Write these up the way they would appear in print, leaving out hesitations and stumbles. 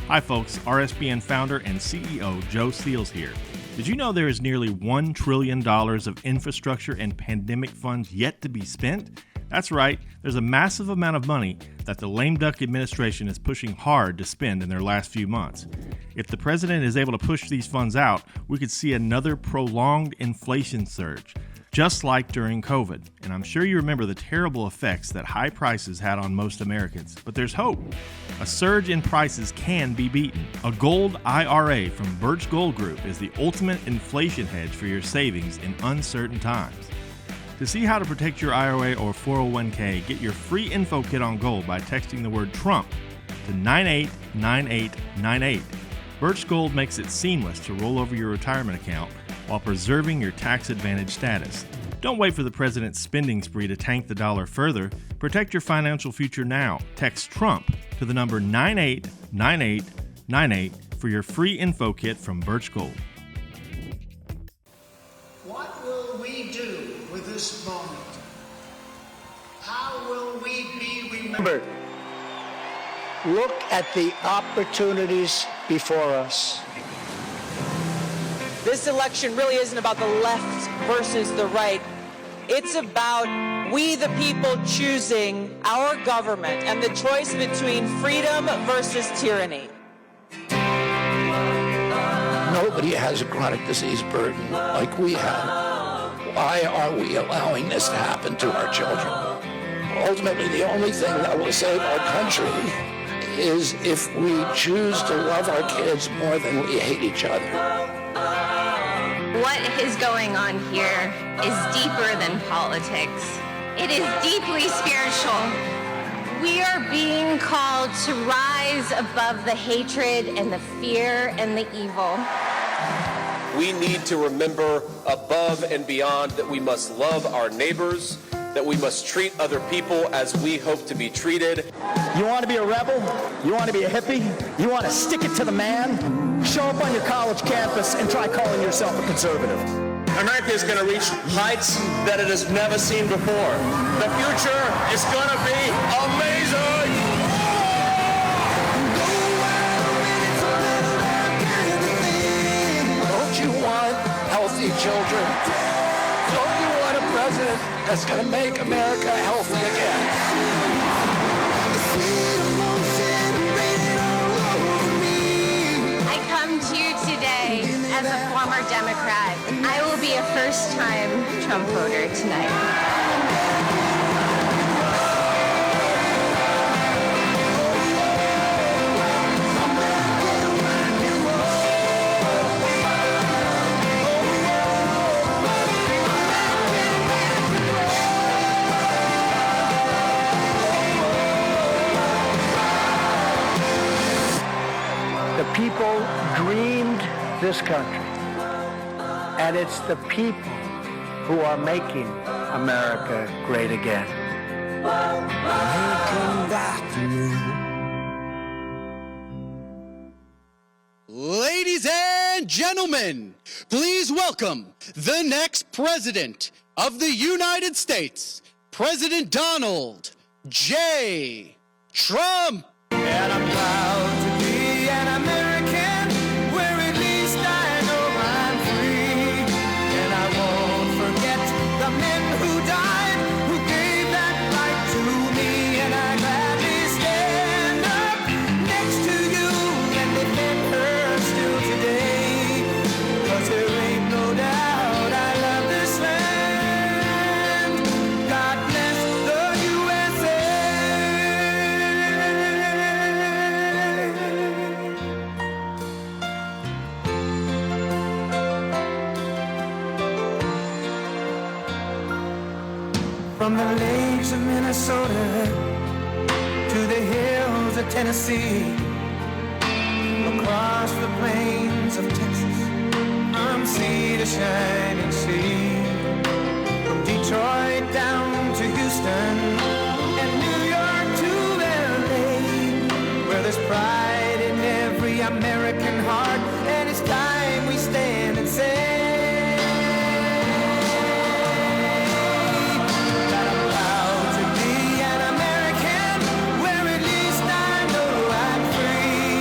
Hi folks, RSBN founder and CEO Joe Seals here. Did you know there is nearly $1 trillion of infrastructure and pandemic funds yet to be spent? That's right, there's a massive amount of money that the lame duck administration is pushing hard to spend in their last few months. If the president is able to push these funds out, we could see another prolonged inflation surge, just like during COVID. And I'm sure you remember the terrible effects that high prices had on most Americans. But there's hope. A surge in prices can be beaten. A gold IRA from Birch Gold Group is the ultimate inflation hedge for your savings in uncertain times. To see how to protect your IRA or 401k, get your free info kit on gold by texting the word Trump to 989898. Birch Gold makes it seamless to roll over your retirement account while preserving your tax advantage status. Don't wait for the president's spending spree to tank the dollar further. Protect your financial future now. Text Trump to the number 989898 for your free info kit from Birch Gold. What will we do with this moment? How will we be remembered? Look at the opportunities before us. This election really isn't about the left versus the right. It's about we the people choosing our government and the choice between freedom versus tyranny. Nobody has a chronic disease burden like we have. Why are we allowing this to happen to our children? Ultimately, the only thing that will save our country is if we choose to love our kids more than we hate each other. What is going on here is deeper than politics. It is deeply spiritual. We are being called to rise above the hatred and the fear and the evil. We need to remember above and beyond that we must love our neighbors, that we must treat other people as we hope to be treated. You want to be a rebel? You want to be a hippie? You want to stick it to the man? Show up on your college campus and try calling yourself a conservative. America is going to reach heights that it has never seen before. The future is going to be amazing! Don't you want healthy children? Don't you want a president that's going to make America healthy again? I come to you today as a former Democrat. I will be a first-time Trump voter tonight. The people dreamed this country, and it's the people who are making America great again. Ladies and gentlemen, please welcome the next president of the United States, President Donald J. Trump. And I'm proud to be an American, where at least I know I'm free. And I won't forget the men who died, who gave that right to me. And I gladly stand up next to you and defend her still today. 'Cause there ain't no doubt I love this land. God bless the USA. From the lakes of Minnesota to the hills of Tennessee, across the plains of Texas, from sea to shining sea, from Detroit down to Houston and New York to LA, where there's pride in every American heart, and it's time we stand and say that I'm proud to be an American, where at least I know I'm free.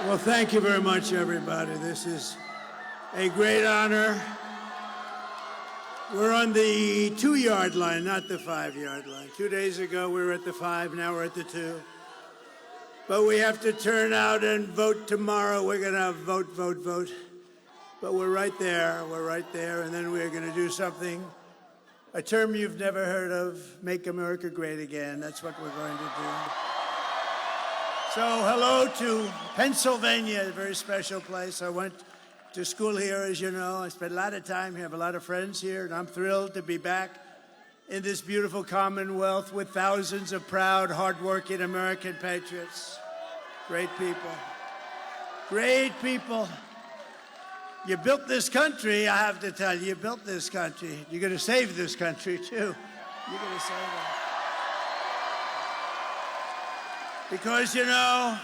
Well, thank you very much, everybody. This is a great honor. We're on the 2-yard line, not the 5-yard line. 2 days ago, we were at the 5, now we're at the 2. But we have to turn out and vote tomorrow. We're going to vote. But we're right there, and then we're going to do something, a term you've never heard of, make America great again. That's what we're going to do. So hello to Pennsylvania, a very special place. I went to school here, as you know. I spent a lot of time here, have a lot of friends here, and I'm thrilled to be back in this beautiful Commonwealth with thousands of proud, hardworking American patriots. Great people. Great people. You built this country, I have to tell you, you built this country. You're going to save this country, too. You're going to save it. Because, you know,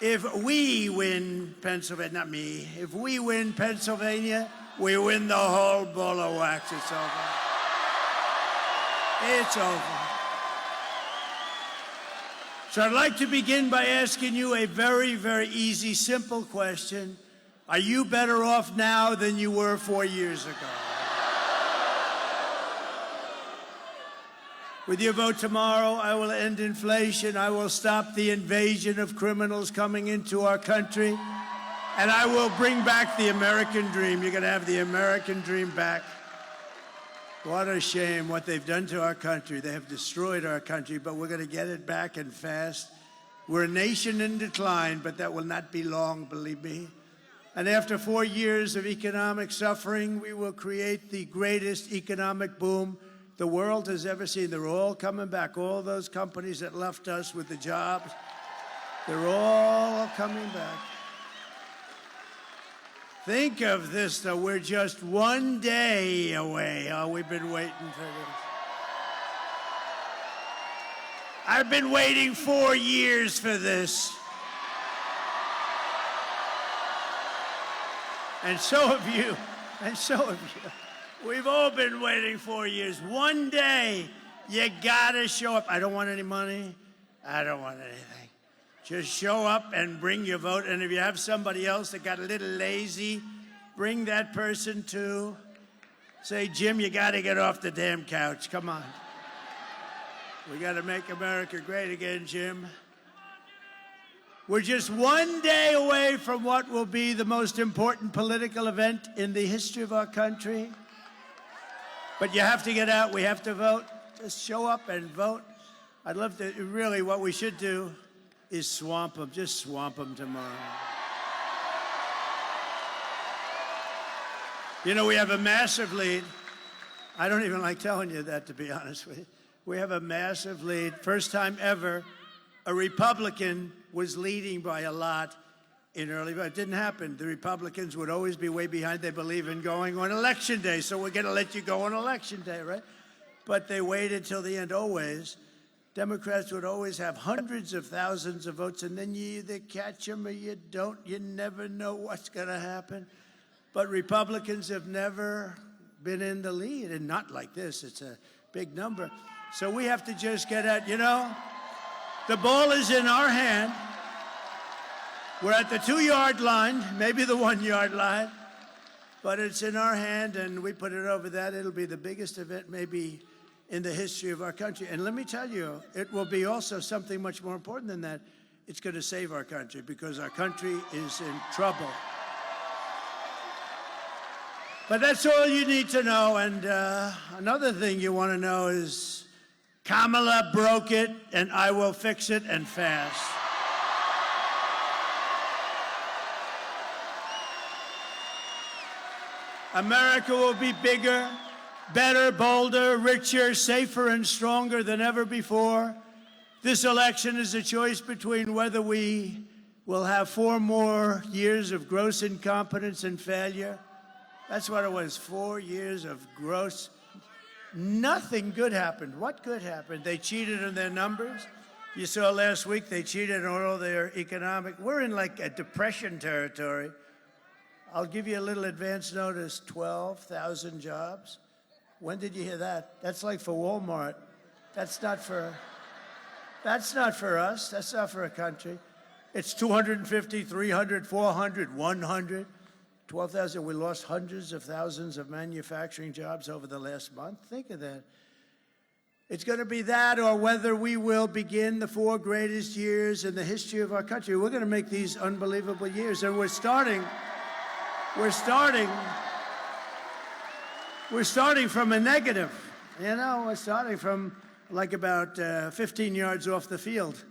if we win Pennsylvania, not me, if we win Pennsylvania, we win the whole ball of wax. It's over. It's over. So I'd like to begin by asking you a very, very easy, simple question. Are you better off now than you were 4 years ago? With your vote tomorrow, I will end inflation, I will stop the invasion of criminals coming into our country, and I will bring back the American dream. You're going to have the American dream back. What a shame what they've done to our country. They have destroyed our country, but we're going to get it back and fast. We're a nation in decline, but that will not be long, believe me. And after 4 years of economic suffering, we will create the greatest economic boom the world has ever seen. They're all coming back. All those companies that left us with the jobs, they're all coming back. Think of this, though. We're just 1 day away. Oh, we've been waiting for this. I've been waiting 4 years for this. And so have you. And so have you. We've all been waiting 4 years. 1 day, you gotta show up. I don't want any money. I don't want anything. Just show up and bring your vote. And if you have somebody else that got a little lazy, bring that person too. Say, Jim, you gotta get off the damn couch. Come on. We gotta make America great again, Jim. We're just 1 day away from what will be the most important political event in the history of our country. But you have to get out. We have to vote. Just show up and vote. I'd love to, really, what we should do is swamp them. Just swamp them tomorrow. You know, we have a massive lead. I don't even like telling you that, to be honest with you. We have a massive lead. First time ever, a Republican was leading by a lot in early, but it didn't happen. The Republicans would always be way behind. They believe in going on election day, so we're going to let you go on election day, right? But they waited till the end, always. Democrats would always have hundreds of thousands of votes, and then you either catch them or you don't. You never know what's going to happen. But Republicans have never been in the lead, and not like this. It's a big number. So we have to just get at, you know, the ball is in our hand. We're at the 2-yard line, maybe the 1-yard line, but it's in our hand, and we put it over that. It'll be the biggest event maybe in the history of our country. And let me tell you, it will be also something much more important than that. It's going to save our country, because our country is in trouble. But that's all you need to know. And another thing you want to know is Kamala broke it, and I will fix it, and fast. America will be bigger, better, bolder, richer, safer, and stronger than ever before. This election is a choice between whether we will have 4 more years of gross incompetence and failure. That's what it was, 4 years of gross. Nothing good happened. What good happened? They cheated on their numbers. You saw last week they cheated on all their economic. We're in like a depression territory. I'll give you a little advance notice, 12,000 jobs. When did you hear that? That's like for Walmart. That's not for us. That's not for a country. It's 250, 300, 400, 100, 12,000. We lost hundreds of thousands of manufacturing jobs over the last month. Think of that. It's going to be that, or whether we will begin the 4 greatest years in the history of our country. We're going to make these unbelievable years, and we're starting from a negative. You know, we're starting from like about 15 yards off the field.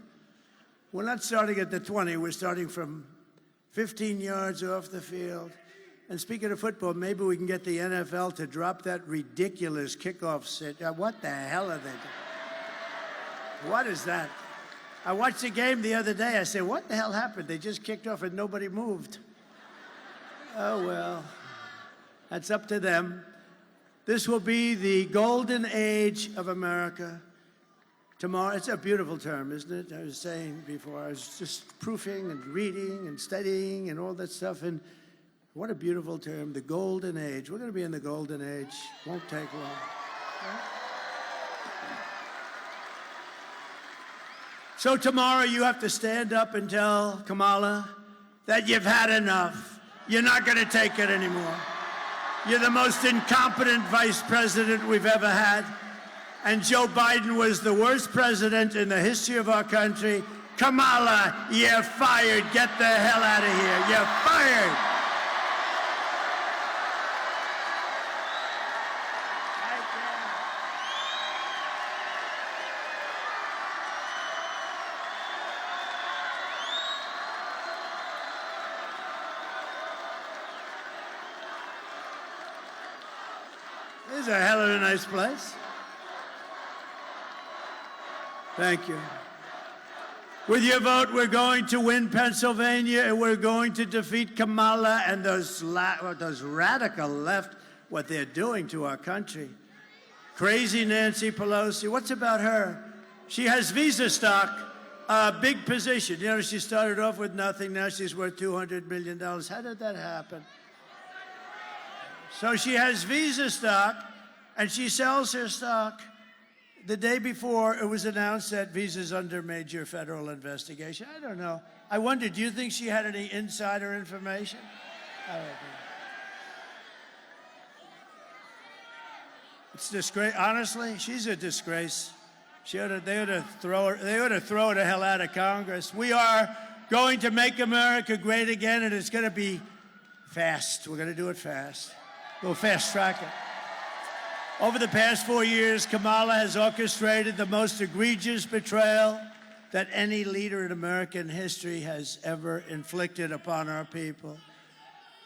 We're not starting at the 20. We're starting from 15 yards off the field. And speaking of football, maybe we can get the NFL to drop that ridiculous kickoff sit. What the hell are they doing? What is that? I watched the game the other day. I said, what the hell happened? They just kicked off and nobody moved. Oh, well, that's up to them. This will be the golden age of America. Tomorrow, it's a beautiful term, isn't it? I was saying before, I was just proofing and reading and studying and all that stuff, and what a beautiful term, the golden age. We're going to be in the golden age. Won't take long. So tomorrow you have to stand up and tell Kamala that you've had enough. You're not going to take it anymore. You're the most incompetent vice president we've ever had. And Joe Biden was the worst president in the history of our country. Kamala, you're fired. Get the hell out of here. You're fired. This is a hell of a nice place. Thank you. With your vote, we're going to win Pennsylvania, and we're going to defeat Kamala and those radical left, what they're doing to our country. Crazy Nancy Pelosi, what's about her? She has Visa stock, a big position. You know, she started off with nothing, now she's worth $200 million. How did that happen? So she has Visa stock, and she sells her stock. The day before, it was announced that Visa's under major federal investigation. I don't know. I wonder, do you think she had any insider information? I don't know. It's disgrace. Honestly, she's a disgrace. They ought to throw her the hell out of Congress. We are going to make America great again, and it's going to be fast. We're going to do it fast. We'll fast track it. Over the past 4 years, Kamala has orchestrated the most egregious betrayal that any leader in American history has ever inflicted upon our people.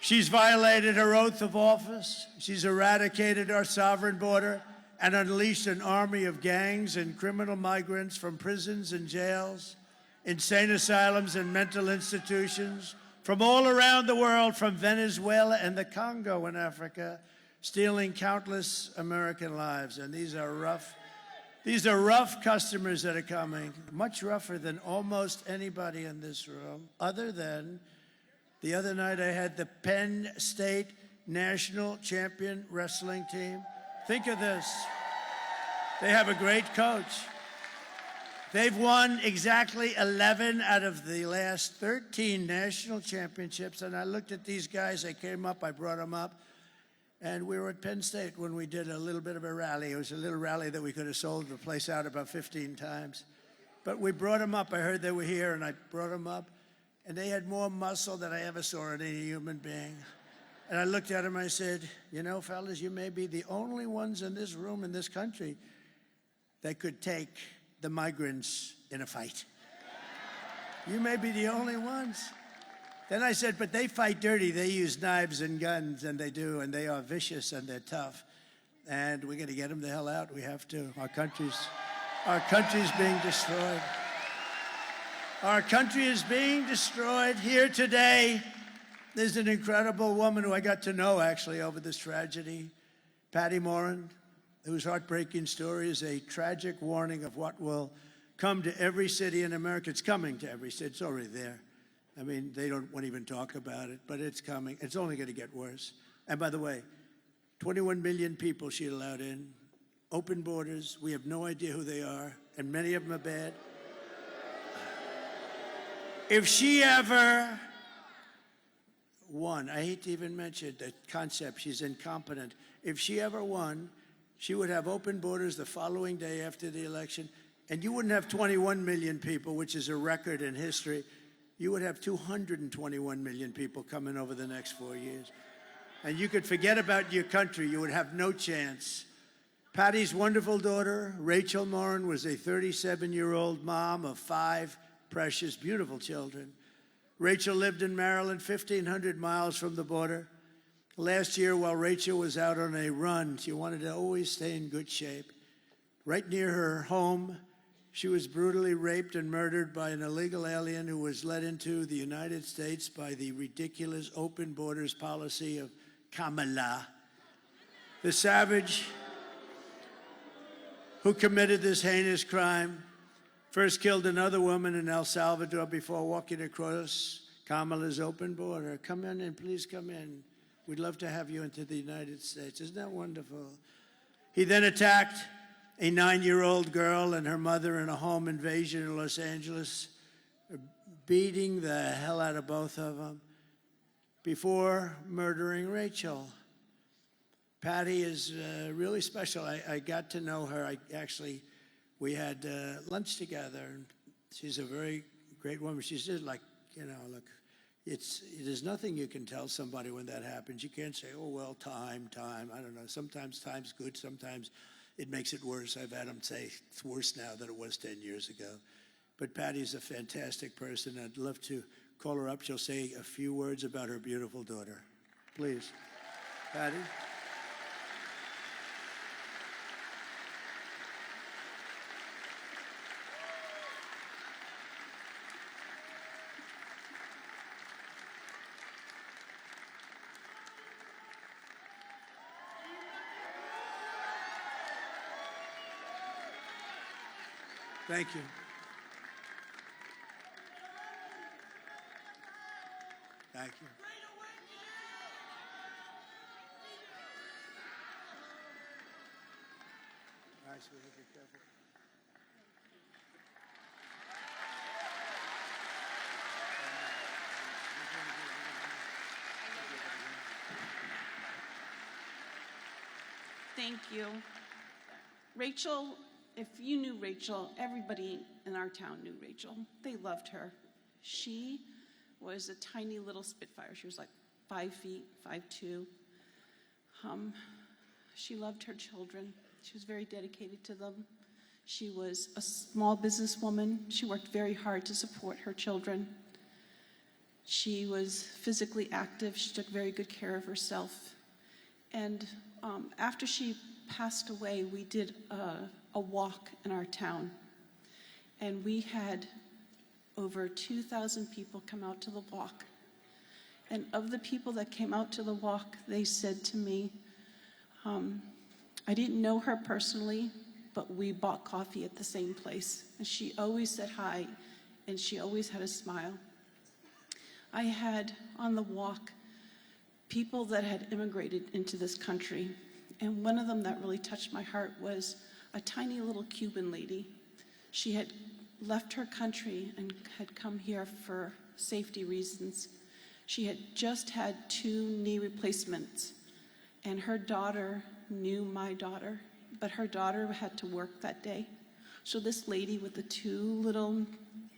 She's violated her oath of office. She's eradicated our sovereign border and unleashed an army of gangs and criminal migrants from prisons and jails, insane asylums and mental institutions, from all around the world, from Venezuela and the Congo in Africa, stealing countless American lives. And these are rough customers that are coming, much rougher than almost anybody in this room, other than the other night I had the Penn State national champion wrestling team. Think of this. They have a great coach. They've won exactly 11 out of the last 13 national championships. And I looked at these guys. They came up. I brought them up. And we were at Penn State when we did a little bit of a rally. It was a little rally that we could have sold the place out about 15 times. But we brought them up. I heard they were here, and I brought them up. And they had more muscle than I ever saw in any human being. And I looked at them and I said, you know, fellas, you may be the only ones in this room in this country that could take the migrants in a fight. You may be the only ones. Then I said, but they fight dirty. They use knives and guns, and they do, and they are vicious, and they're tough. And we're going to get them the hell out. We have to. Our country's being destroyed. Our country is being destroyed. Here today, there's an incredible woman who I got to know, actually, over this tragedy, Patty Morin, whose heartbreaking story is a tragic warning of what will come to every city in America. It's coming to every city. It's already there. I mean, they won't even talk about it, but it's coming. It's only going to get worse. And by the way, 21 million people she allowed in, open borders. We have no idea who they are, and many of them are bad. If she ever won, I hate to even mention the concept, she's incompetent. If she ever won, she would have open borders the following day after the election, and you wouldn't have 21 million people, which is a record in history. You would have 221 million people coming over the next 4 years. And you could forget about your country. You would have no chance. Patty's wonderful daughter, Rachel Morin, was a 37-year-old mom of 5 precious, beautiful children. Rachel lived in Maryland, 1,500 miles from the border. Last year, while Rachel was out on a run, she wanted to always stay in good shape. Right near her home, she was brutally raped and murdered by an illegal alien who was led into the United States by the ridiculous open borders policy of Kamala. The savage who committed this heinous crime first killed another woman in El Salvador before walking across Kamala's open border. Come in and please come in. We'd love to have you into the United States. Isn't that wonderful? He then attacked a 9-year-old girl and her mother in a home invasion in Los Angeles, beating the hell out of both of them before murdering Rachel. Patty is really special. I got to know her. We had lunch together, and she's a very great woman. She's just like, look, there's nothing you can tell somebody when that happens. You can't say, oh, well, time. I don't know. Sometimes time's good. Sometimes it makes it worse. I've had them say it's worse now than it was 10 years ago. But Patty's a fantastic person. I'd love to call her up. She'll say a few words about her beautiful daughter. Please. Patty? Thank you. Thank you. All right, sweetie, be careful. Thank you. Rachel, if you knew Rachel, everybody in our town knew Rachel. They loved her. She was a tiny little Spitfire. She was like 5 feet, 5'2". She loved her children. She was very dedicated to them. She was a small businesswoman. She worked very hard to support her children. She was physically active. She took very good care of herself. And after she passed away, we did a walk in our town. And we had over 2,000 people come out to the walk. And of the people that came out to the walk, they said to me, I didn't know her personally, but we bought coffee at the same place. And she always said hi, and she always had a smile. I had on the walk people that had immigrated into this country. And one of them that really touched my heart was a tiny little Cuban lady. She had left her country and had come here for safety reasons. She had just had 2 knee replacements, and her daughter knew my daughter, but her daughter had to work that day. So this lady with the 2 little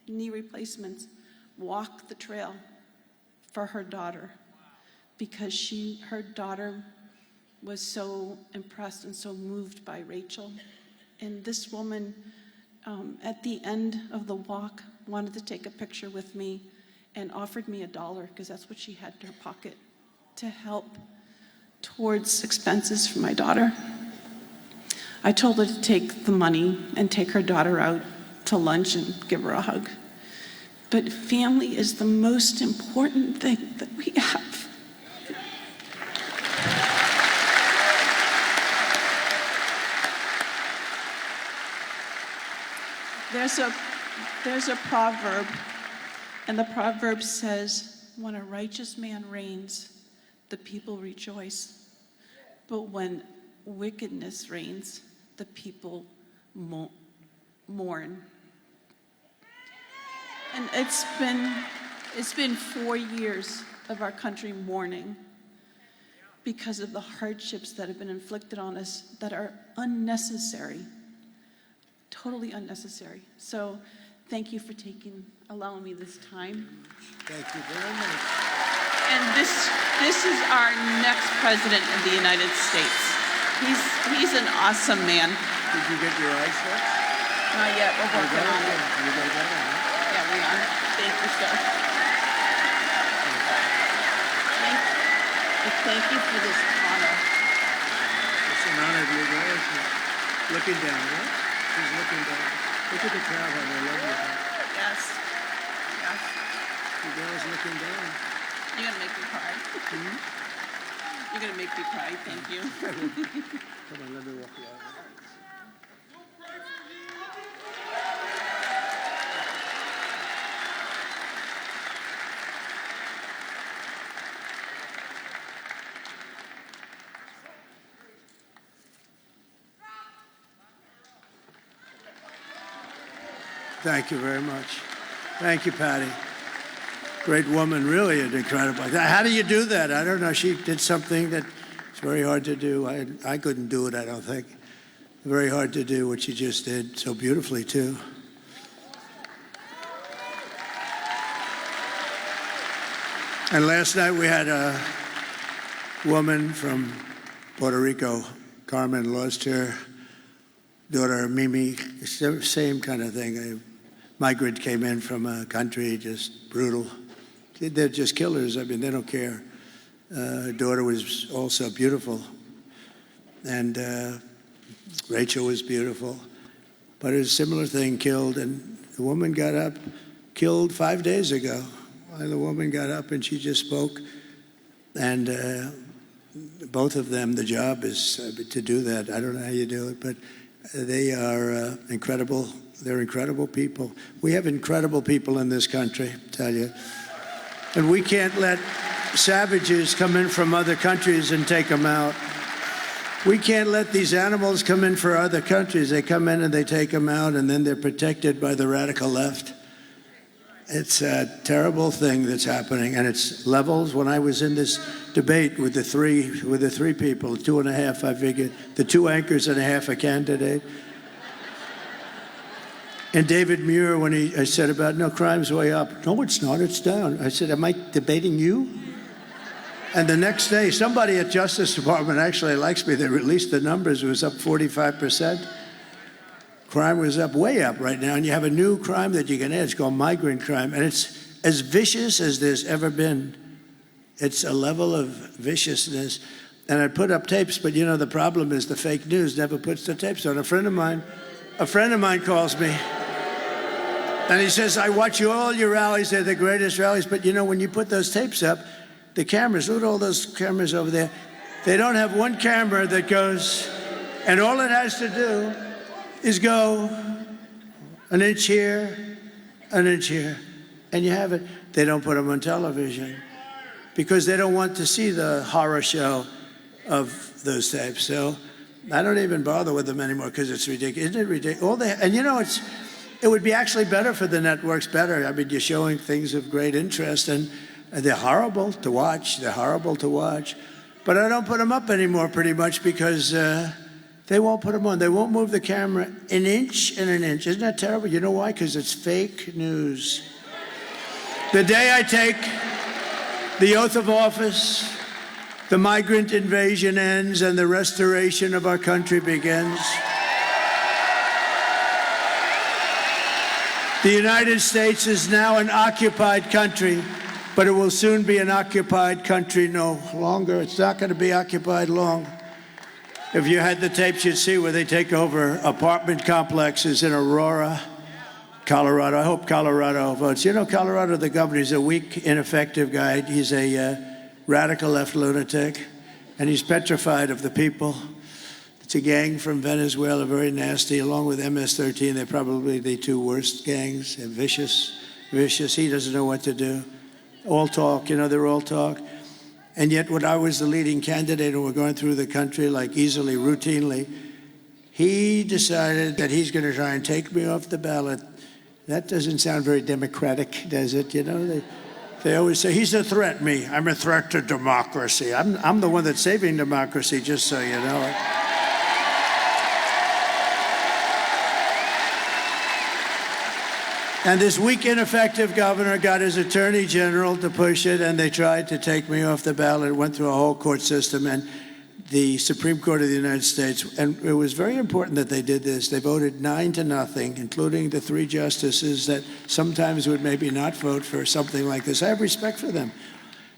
knee replacements walked the trail for her daughter because her daughter was so impressed and so moved by Rachel. And this woman, at the end of the walk, wanted to take a picture with me and offered me $1, because that's what she had in her pocket, to help towards expenses for my daughter. I told her to take the money and take her daughter out to lunch and give her a hug. But family is the most important thing that we have. There's a proverb, and the proverb says, when a righteous man reigns, the people rejoice. But when wickedness reigns, the people mourn. And it's been 4 years of our country mourning because of the hardships that have been inflicted on us that are unnecessary, totally unnecessary. So thank you for allowing me this time. Thank you very much. And this is our next president of the United States. He's an awesome man. Did you get your eyes fixed? Not yet, we're working on it. You got that on, huh? Yeah, we are. Thank you, sir. Thank you for this honor. It's an honor to be there. She's looking down, right? She's looking down. Look at the crowd, how they love you. Yes. Yes. The girl's looking down. You're gonna make me cry. Mm-hmm. You're gonna make me cry. Thank you. Come on, let me walk you out. Thank you very much. Thank you, Patty. Great woman, really an incredible. How do you do that? I don't know. She did something that's very hard to do. I couldn't do it, I don't think. Very hard to do what she just did, so beautifully, too. And last night we had a woman from Puerto Rico, Carmen, lost her daughter, Mimi, same kind of thing. A migrant came in from a country, just brutal. They're just killers. I mean, they don't care. Her daughter was also beautiful. And Rachel was beautiful. But a similar thing killed, and the woman got up, killed 5 days ago. And the woman got up and she just spoke. And both of them, the job is to do that. I don't know how you do it, but they are incredible. They're incredible people. We have incredible people in this country, I tell you. And we can't let savages come in from other countries and take them out. We can't let these animals come in for other countries. They come in and they take them out, and then they're protected by the radical left. It's a terrible thing that's happening, and it's levels. When I was in this debate with the three people, 2.5, I figured, the 2 anchors and a half a candidate. And David Muir, when I said about, no, crime's way up. No, it's not, it's down. I said, am I debating you? And the next day, somebody at Justice Department actually likes me. They released the numbers. It was up 45%. Crime was up, way up right now. And you have a new crime that you can add. It's called migrant crime. And it's as vicious as there's ever been. It's a level of viciousness. And I put up tapes, but you know, the problem is the fake news never puts the tapes on. A friend of mine calls me. And he says, I watch all your rallies. They're the greatest rallies. But you know, when you put those tapes up, the cameras, look at all those cameras over there. They don't have one camera that goes, and all it has to do is go an inch here, an inch here, and you have it. They don't put them on television because they don't want to see the horror show of those tapes. So I don't even bother with them anymore because it's ridiculous. Isn't it ridiculous? And you know, it would be actually better for the networks, better. I mean, you're showing things of great interest, and they're horrible to watch. They're horrible to watch. But I don't put them up anymore pretty much because they won't put them on. They won't move the camera an inch and an inch. Isn't that terrible? You know why? Because it's fake news. The day I take the oath of office, the migrant invasion ends and the restoration of our country begins. The United States is now an occupied country, but it will soon be an occupied country no longer. It's not going to be occupied long. If you had the tapes, you'd see where they take over apartment complexes in Aurora, Colorado. I hope Colorado votes. You know, Colorado, the governor, is a weak, ineffective guy. He's a radical left lunatic, and he's petrified of the people. It's a gang from Venezuela, very nasty, along with MS-13. They're probably the 2 worst gangs. They're vicious, vicious. He doesn't know what to do. All talk, you know, they're all talk. And yet when I was the leading candidate and we're going through the country like easily, routinely, he decided that he's going to try and take me off the ballot That doesn't sound very democratic, does it? You know, they always say, he's a threat. Me, I'm a threat to democracy. I'm the one that's saving democracy, just so you know. And this weak, ineffective governor got his attorney general to push it, and they tried to take me off the ballot. It went through a whole court system, and the Supreme Court of the United States, and it was very important that they did this. They voted 9-0, including the 3 justices that sometimes would maybe not vote for something like this. I have respect for them.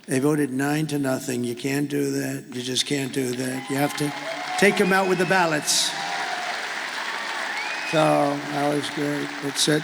They voted 9-0. You can't do that. You just can't do that. You have to take them out with the ballots. So that was great. That's it.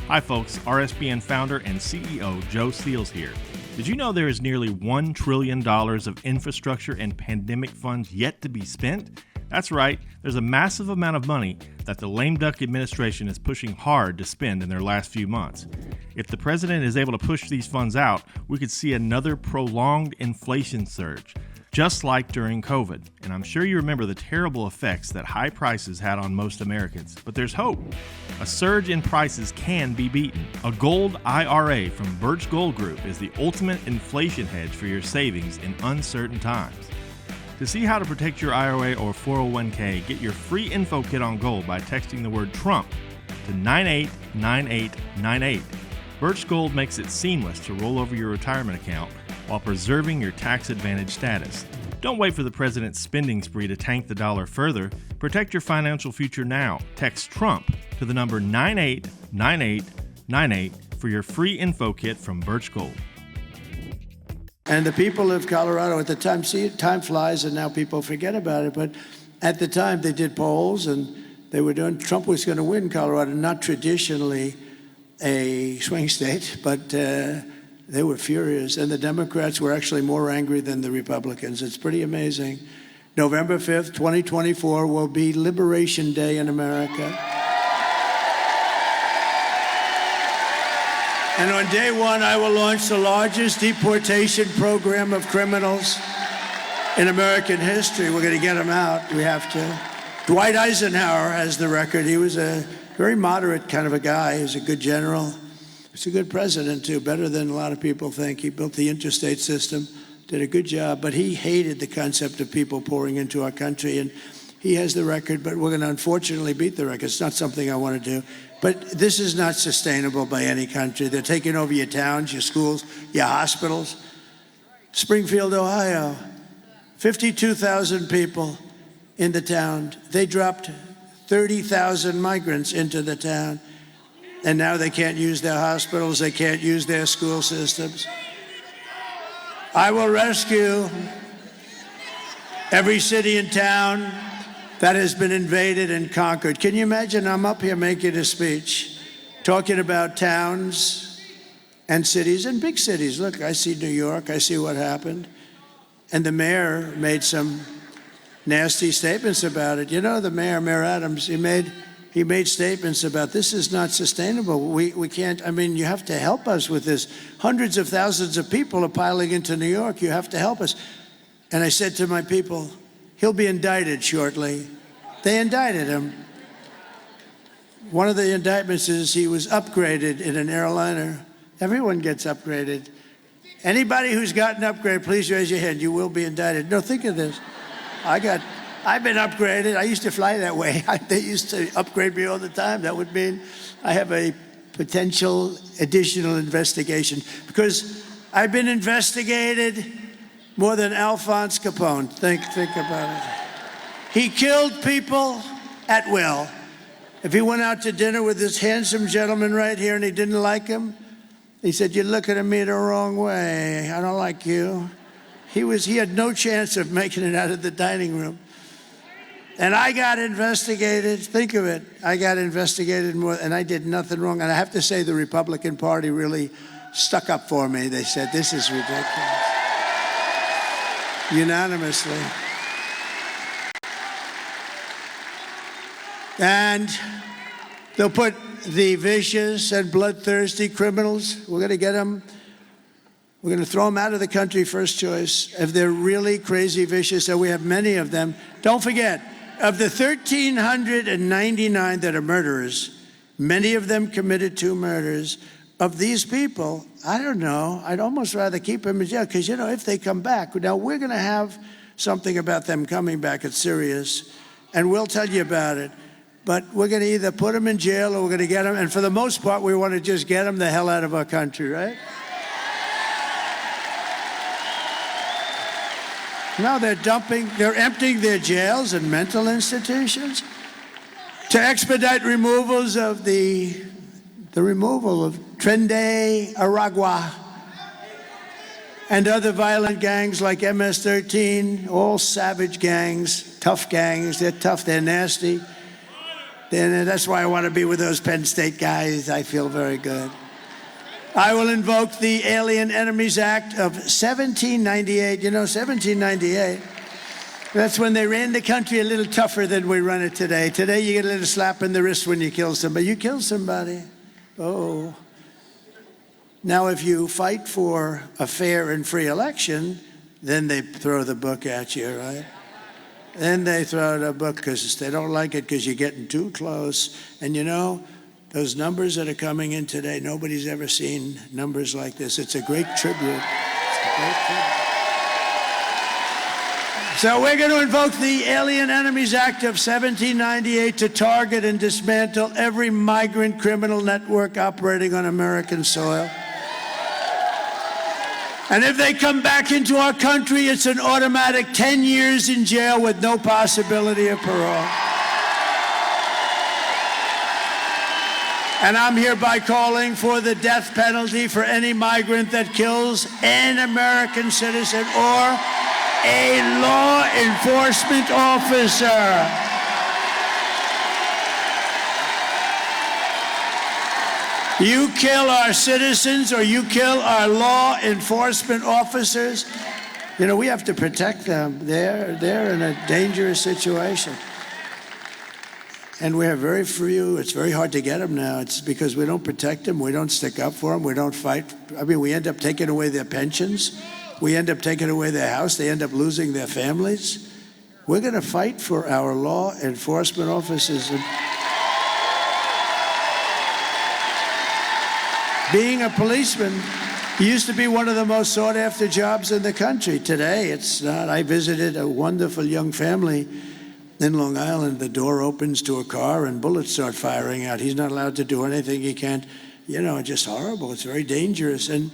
Hi folks, RSBN founder and CEO Joe Seals here. Did you know there is nearly $1 trillion of infrastructure and pandemic funds yet to be spent? That's right, there's a massive amount of money that the lame duck administration is pushing hard to spend in their last few months. If the president is able to push these funds out, we could see another prolonged inflation surge, just like during COVID. And I'm sure you remember the terrible effects that high prices had on most Americans. But there's hope. A surge in prices can be beaten. A gold IRA from Birch Gold Group is the ultimate inflation hedge for your savings in uncertain times. To see how to protect your IRA or 401k, get your free info kit on gold by texting the word Trump to 989898. Birch Gold makes it seamless to roll over your retirement account while preserving your tax advantage status. Don't wait for the president's spending spree to tank the dollar further. Protect your financial future now. Text Trump to the number 989898 for your free info kit from Birch Gold. And the people of Colorado at the time, see, time flies and now people forget about it, but at the time they did polls and they were doing, Trump was going to win Colorado, not traditionally a swing state, but they were furious, and the Democrats were actually more angry than the Republicans. It's pretty amazing. November 5th, 2024 will be Liberation Day in America. And on day 1, I will launch the largest deportation program of criminals in American history. We're going to get them out. We have to. Dwight Eisenhower has the record. He was a very moderate kind of a guy. He was a good general. He's a good president, too, better than a lot of people think. He built the interstate system, did a good job, but he hated the concept of people pouring into our country, and he has the record, but we're going to unfortunately beat the record. It's not something I want to do. But this is not sustainable by any country. They're taking over your towns, your schools, your hospitals. Springfield, Ohio, 52,000 people in the town. They dropped 30,000 migrants into the town. And now they can't use their hospitals, they can't use their school systems. I will rescue every city and town that has been invaded and conquered. Can you imagine? I'm up here making a speech, talking about towns and cities and big cities. Look, I see New York, I see what happened. And the mayor made some nasty statements about it. You know, the mayor, Mayor Adams, he made statements about this is not sustainable. We can't, I mean, you have to help us with this. Hundreds of thousands of people are piling into New York. You have to help us. And I said to my people, he'll be indicted shortly. They indicted him. One of the indictments is he was upgraded in an airliner. Everyone gets upgraded. Anybody who's gotten upgraded, please raise your hand. You will be indicted. No, think of this. I've been upgraded. I used to fly that way. They used to upgrade me all the time. That would mean I have a potential additional investigation because I've been investigated more than Alphonse Capone. Think about it. He killed people at will. If he went out to dinner with this handsome gentleman right here and he didn't like him, he said, "You're looking at me the wrong way. I don't like you." He had no chance of making it out of the dining room. And I got investigated. Think of it. I got investigated more, and I did nothing wrong. And I have to say the Republican Party really stuck up for me. They said, this is ridiculous. Unanimously. And they'll put the vicious and bloodthirsty criminals, we're going to get them. We're going to throw them out of the country, first choice. If they're really crazy vicious, and we have many of them, don't forget, of the 1,399 that are murderers, many of them committed 2 murders. Of these people, I don't know, I'd almost rather keep them in jail because, if they come back, now we're going to have something about them coming back. It's serious, and we'll tell you about it. But we're going to either put them in jail or we're going to get them, and for the most part, we want to just get them the hell out of our country, right? No, they're emptying their jails and mental institutions to expedite removals of the removal of Trende Aragua and other violent gangs like MS-13, all savage gangs, tough gangs. They're tough, they're nasty. That's why I want to be with those Penn State guys. I feel very good. I will invoke the Alien Enemies Act of 1798. 1798. That's when they ran the country a little tougher than we run it today. Today, you get a little slap in the wrist when you kill somebody. You kill somebody. Oh. Now, if you fight for a fair and free election, then they throw the book at you, right? Then they throw the book because they don't like it because you're getting too close. And those numbers that are coming in today, nobody's ever seen numbers like this. It's a great tribute. So we're going to invoke the Alien Enemies Act of 1798 to target and dismantle every migrant criminal network operating on American soil. And if they come back into our country, it's an automatic 10 years in jail with no possibility of parole. And I'm hereby calling for the death penalty for any migrant that kills an American citizen or a law enforcement officer. You kill our citizens or you kill our law enforcement officers, we have to protect them. They're in a dangerous situation. And we have very few. It's very hard to get them now. It's because we don't protect them. We don't stick up for them. We don't fight. We end up taking away their pensions. We end up taking away their house. They end up losing their families. We're going to fight for our law enforcement officers. And being a policeman used to be one of the most sought-after jobs in the country. Today, it's not. I visited a wonderful young family in Long Island. The door opens to a car and bullets start firing out. He's not allowed to do anything. He can't, just horrible. It's very dangerous. And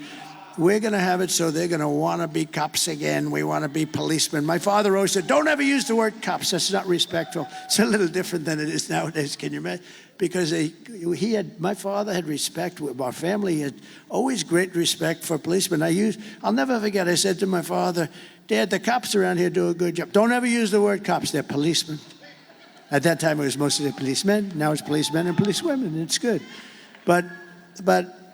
we're going to have it so they're going to want to be cops again. We want to be policemen. My father always said, don't ever use the word cops. That's not respectful. It's a little different than it is nowadays. Can you imagine? Because my father had respect. Our family had always great respect for policemen. I'll never forget, I said to my father, Dad, the cops around here do a good job. Don't ever use the word cops. They're policemen. At that time, it was mostly policemen. Now it's policemen and policewomen. It's good. But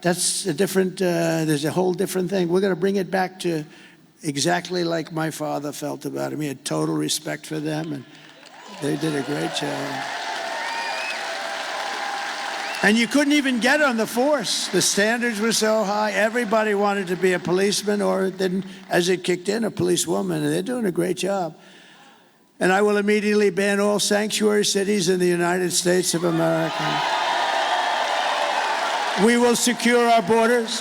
that's a different, there's a whole different thing. We're going to bring it back to exactly like my father felt about him. He had total respect for them, and they did a great job. And you couldn't even get on the force. The standards were so high. Everybody wanted to be a policeman or, then, as it kicked in, a policewoman. And they're doing a great job. And I will immediately ban all sanctuary cities in the United States of America. We will secure our borders.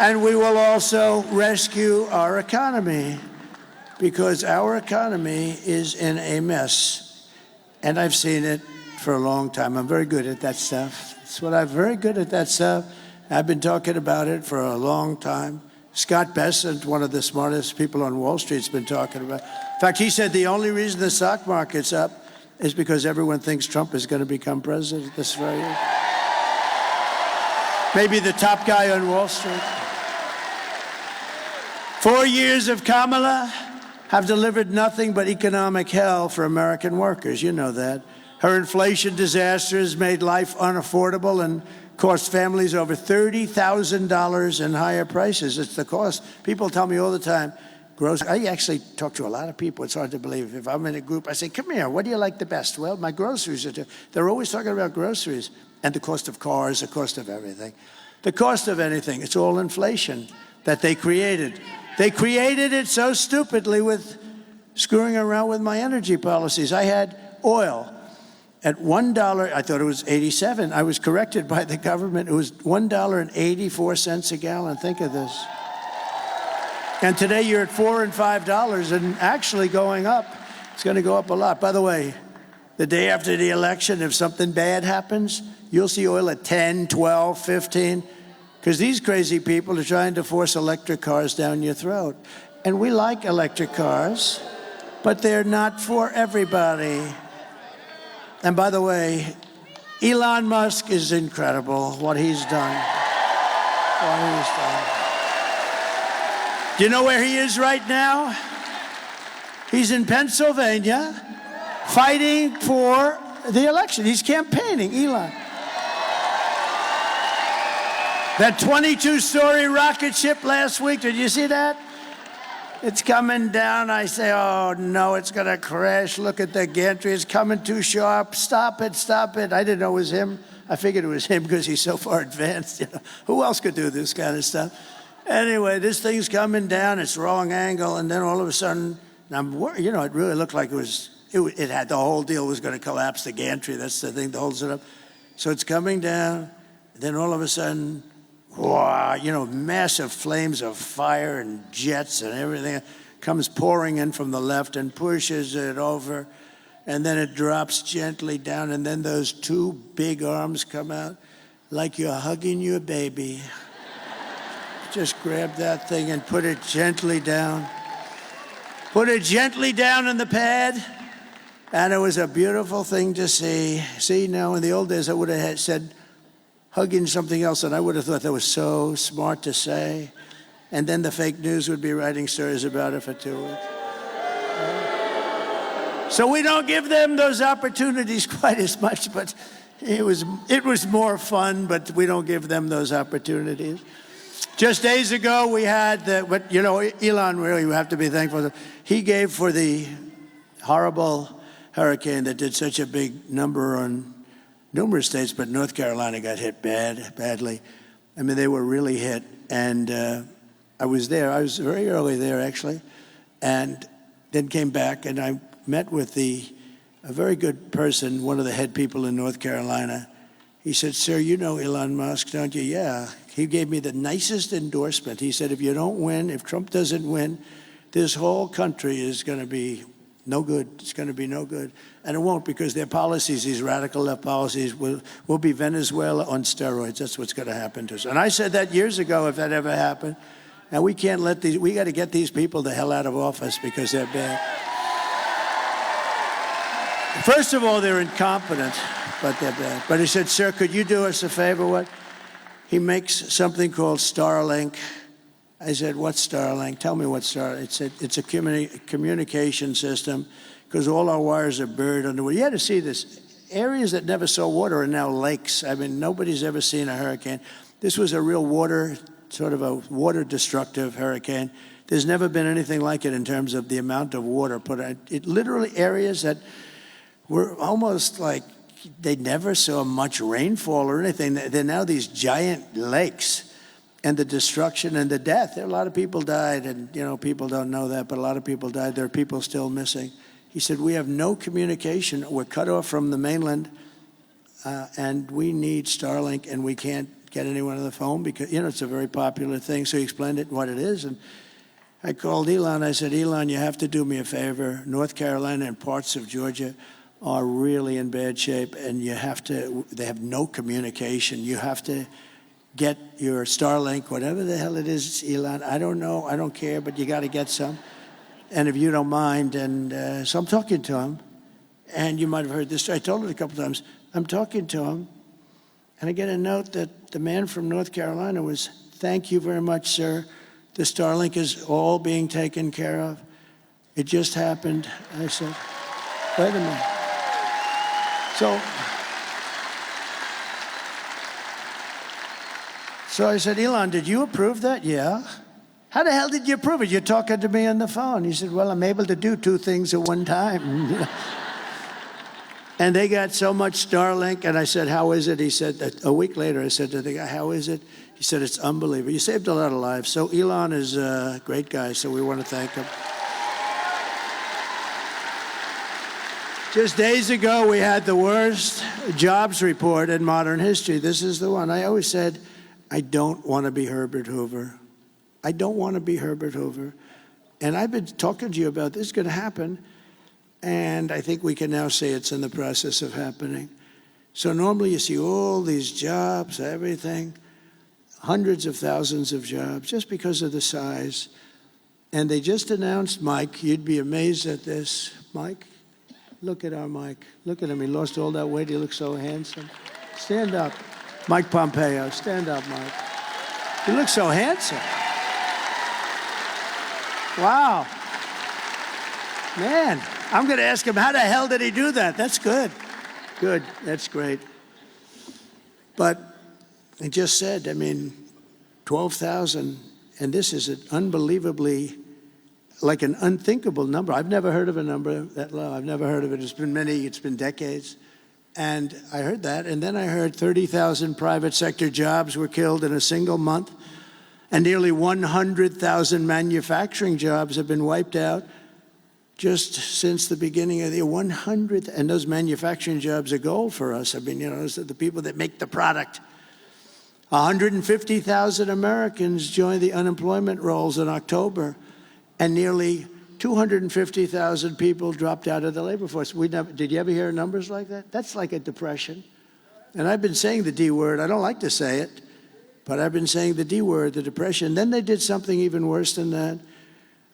And we will also rescue our economy. Because our economy is in a mess. And I've seen it for a long time. I'm very good at that stuff. I'm very good at that stuff. I've been talking about it for a long time. Scott Bessent, one of the smartest people on Wall Street, has been talking about it. In fact, he said the only reason the stock market's up is because everyone thinks Trump is going to become president this very year. Maybe the top guy on Wall Street. 4 years of Kamala have delivered nothing but economic hell for American workers. You know that. Her inflation disaster has made life unaffordable and cost families over $30,000 in higher prices. It's the cost. People tell me all the time, I actually talk to a lot of people. It's hard to believe. If I'm in a group, I say, come here, what do you like the best? Well, my groceries are. They're always talking about groceries and the cost of cars, the cost of everything. The cost of anything, it's all inflation that they created. They created it so stupidly with screwing around with my energy policies. I had oil. At $1, I thought it was 87. I was corrected by the government. It was $1.84 a gallon. Think of this. And today you're at $4 and $5 and actually going up. It's going to go up a lot. By the way, the day after the election, if something bad happens, you'll see oil at 10, 12, 15, because these crazy people are trying to force electric cars down your throat. And we like electric cars, but they're not for everybody. And by the way, Elon Musk is incredible, what he's done. What he's done. Do you know where he is right now? He's in Pennsylvania fighting for the election. He's campaigning, Elon. That 22-story rocket ship last week, did you see that? It's coming down. I say, oh, no, it's going to crash. Look at the gantry. It's coming too sharp. Stop it, stop it. I didn't know it was him. I figured it was him because he's so far advanced. You know? Who else could do this kind of stuff? Anyway, this thing's coming down. It's wrong angle. And then all of a sudden, you know, it really looked like it had the whole deal was going to collapse, the gantry. That's the thing that holds it up. So it's coming down. Then all of a sudden, wow, you know, massive flames of fire and jets and everything comes pouring in from the left and pushes it over. And then it drops gently down. And then those two big arms come out like you're hugging your baby. Just grab that thing and put it gently down. Put it gently down in the pad. And it was a beautiful thing to see. See, now in the old days, I would have said, hugging something else, and I would have thought that was so smart to say. And then the fake news would be writing stories about it for 2 weeks. So we don't give them those opportunities quite as much, but it was more fun, but we don't give them those opportunities. Just days ago, we had but you know, Elon, really, we have to be thankful. He gave for the horrible hurricane that did such a big number on numerous states, but North Carolina got hit badly. I mean, they were really hit. And I was there. I was very early there, actually, and then came back, and I met with a very good person, one of the head people in North Carolina. He said, sir, you know Elon Musk, don't you? Yeah. He gave me the nicest endorsement. He said, if you don't win, if Trump doesn't win, this whole country is going to be no good. It's going to be no good. And it won't, because their policies, these radical left policies, will be Venezuela on steroids. That's what's going to happen to us. And I said that years ago, if that ever happened. And we can't let we got to get these people the hell out of office because they're bad. First of all, they're incompetent, but they're bad. But he said, sir, could you do us a favor? What? He makes something called Starlink. I said, what's Starlink? Tell me what Starlink. It's a communication system, because all our wires are buried underwater. You had to see this. Areas that never saw water are now lakes. I mean, nobody's ever seen a hurricane. This was a real sort of a water-destructive hurricane. There's never been anything like it in terms of the amount of water put out. It literally areas that were almost like they never saw much rainfall or anything. They're now these giant lakes. And the destruction and the death. A lot of people died, and, you know, people don't know that, but a lot of people died. There are people still missing. He said, we have no communication. We're cut off from the mainland, and we need Starlink, and we can't get anyone on the phone because, you know, it's a very popular thing. So he explained it, what it is. And I called Elon. I said, Elon, you have to do me a favor. North Carolina and parts of Georgia are really in bad shape, and they have no communication. You have to get your Starlink, whatever the hell it is, Elon. I don't know. I don't care, but you got to get some. And if you don't mind, and so I'm talking to him, and you might have heard this. I told it a couple times. I'm talking to him, and I get a note that the man from North Carolina was, thank you very much, sir. The Starlink is all being taken care of. It just happened. I said, wait a minute. So I said, Elon, did you approve that? Yeah. How the hell did you approve it? You're talking to me on the phone. He said, well, I'm able to do two things at one time. And they got so much Starlink. And I said, how is it? He said, a week later, I said to the guy, how is it? He said, it's unbelievable. You saved a lot of lives. So Elon is a great guy, so we want to thank him. Just days ago, we had the worst jobs report in modern history. This is the one. I always said, I don't want to be Herbert Hoover. I don't want to be Herbert Hoover. And I've been talking to you about this is going to happen. And I think we can now say it's in the process of happening. So normally you see all these jobs, everything, hundreds of thousands of jobs, just because of the size. And they just announced Mike. You'd be amazed at this. Mike, look at our Mike. Look at him. He lost all that weight. He looks so handsome. Stand up. Mike Pompeo. Stand up, Mike. He looks so handsome. Wow. Man, I'm going to ask him, how the hell did he do that? That's good. Good. That's great. But I just said, I mean, 12,000, and this is an unbelievably, like an unthinkable number. I've never heard of a number that low. I've never heard of it. It's been decades. And I heard that, and then I heard 30,000 private sector jobs were killed in a single month, and nearly 100,000 manufacturing jobs have been wiped out just since the beginning of the year. 100, and those manufacturing jobs are gold for us. I mean, you know, those are the people that make the product. 150,000 Americans joined the unemployment rolls in October, and nearly 250,000 people dropped out of the labor force. Did you ever hear numbers like that? That's like a depression. And I've been saying the D word. I don't like to say it, but I've been saying the D word, the depression. Then they did something even worse than that.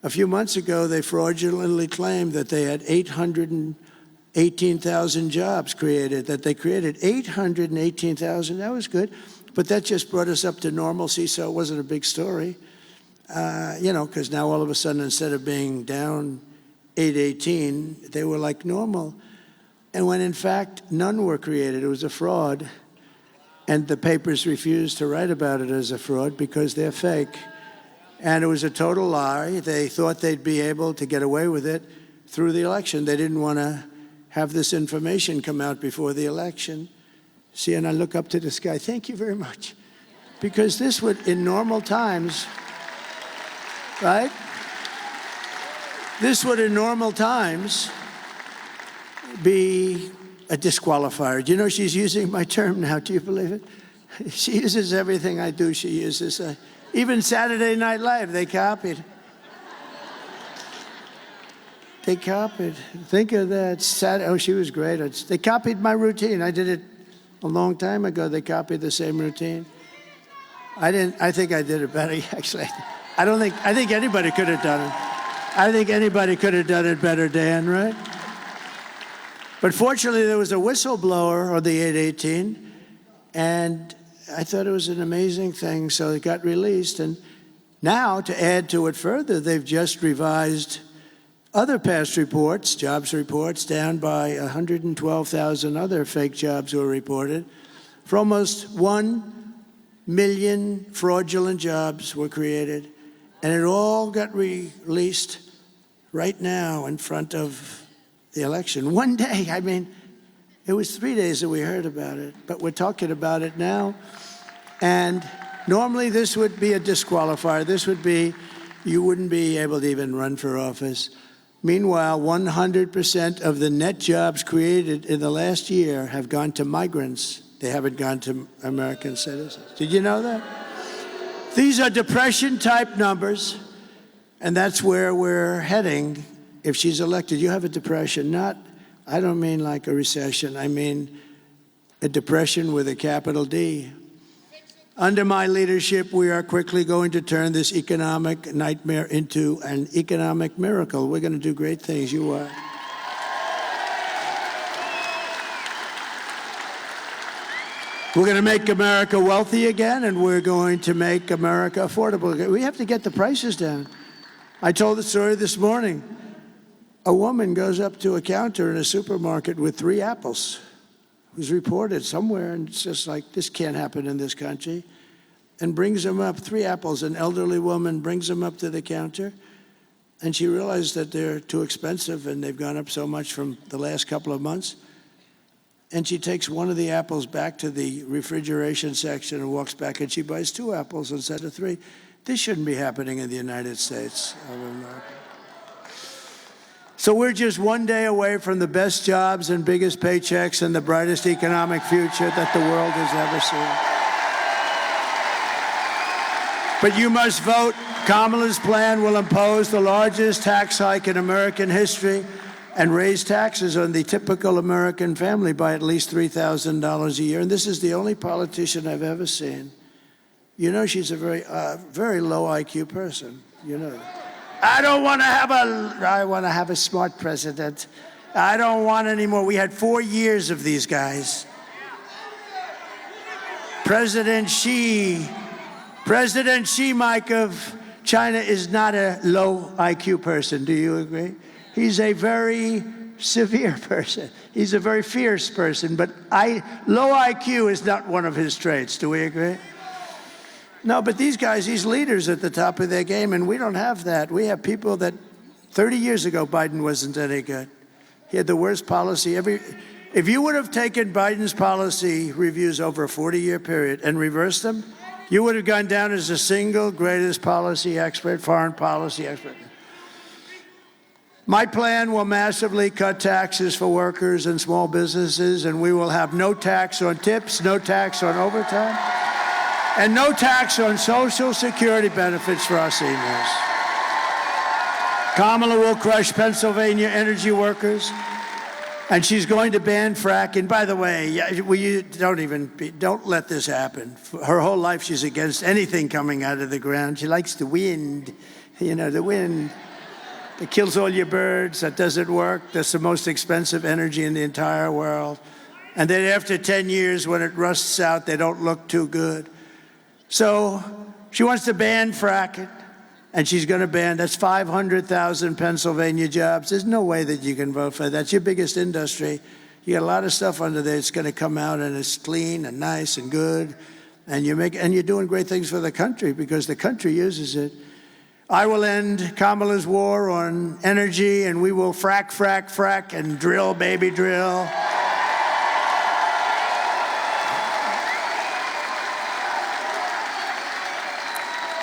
A few months ago, they fraudulently claimed that they had 818,000 jobs created, that they created 818,000. That was good. But that just brought us up to normalcy, so it wasn't a big story. You know, because now all of a sudden, instead of being down 818, they were like normal. And when in fact, none were created. It was a fraud. And the papers refused to write about it as a fraud because they're fake. And it was a total lie. They thought they'd be able to get away with it through the election. They didn't want to have this information come out before the election. See, and I look up to this guy. Thank you very much. Because this would, in normal times, right? This would, in normal times, be a disqualifier. Do you know she's using my term now? Do you believe it? She uses everything I do. She uses, even Saturday Night Live, they copied. They copied. Think of that. Oh, she was great. They copied my routine. I did it a long time ago. They copied the same routine. I think I did it better, actually. I think anybody could have done it. I think anybody could have done it better, Dan, right? But fortunately, there was a whistleblower on the 818, and I thought it was an amazing thing, so it got released. And now, to add to it further, they've just revised other past reports, jobs reports, down by 112,000 other fake jobs were reported. For almost 1 million fraudulent jobs were created. And it all got released right now in front of the election. One day, I mean, it was 3 days that we heard about it, but we're talking about it now. And normally this would be a disqualifier. This would be, you wouldn't be able to even run for office. Meanwhile, 100% of the net jobs created in the last year have gone to migrants. They haven't gone to American citizens. Did you know that? These are depression-type numbers, and that's where we're heading if she's elected. You have a depression, I don't mean like a recession. I mean a depression with a capital D. Under my leadership, we are quickly going to turn this economic nightmare into an economic miracle. We're going to do great things. You are. We're going to make America wealthy again, and we're going to make America affordable again. We have to get the prices down. I told the story this morning. A woman goes up to a counter in a supermarket with 3 apples. It was reported somewhere, and it's just like, this can't happen in this country, and brings them up, 3 apples. An elderly woman brings them up to the counter, and she realized that they're too expensive, and they've gone up so much from the last couple of months. And she takes one of the apples back to the refrigeration section and walks back, and she buys 2 apples instead of 3. This shouldn't be happening in the United States of America. So we're just one day away from the best jobs and biggest paychecks and the brightest economic future that the world has ever seen. But you must vote. Kamala's plan will impose the largest tax hike in American history and raise taxes on the typical American family by at least $3,000 a year. And this is the only politician I've ever seen. You know, she's a very low IQ person. You know that. I want to have a smart president. I don't want any more. We had 4 years of these guys. President Xi, Mike, of China is not a low IQ person. Do you agree? He's a very severe person. He's a very fierce person, but low IQ is not one of his traits. Do we agree? No, but these guys, these leaders at the top of their game, and we don't have that. We have people that 30 years ago, Biden wasn't any good. He had the worst policy. If you would have taken Biden's policy reviews over a 40-year period and reversed them, you would have gone down as the single greatest policy expert, foreign policy expert. My plan will massively cut taxes for workers and small businesses, and we will have no tax on tips, no tax on overtime, and no tax on Social Security benefits for our seniors. Kamala will crush Pennsylvania energy workers, and she's going to ban fracking. By the way, don't let this happen. Her whole life, she's against anything coming out of the ground. She likes the wind, the wind. It kills all your birds. That doesn't work. That's the most expensive energy in the entire world. And then after 10 years, when it rusts out, they don't look too good. So she wants to ban fracking, and she's going to ban, that's 500,000 Pennsylvania jobs. There's no way that you can vote for that. That's your biggest industry. You got a lot of stuff under there. It's going to come out, and it's clean and nice and good. And you're doing great things for the country because the country uses it. I will end Kamala's war on energy, and we will frack, and drill, baby, drill.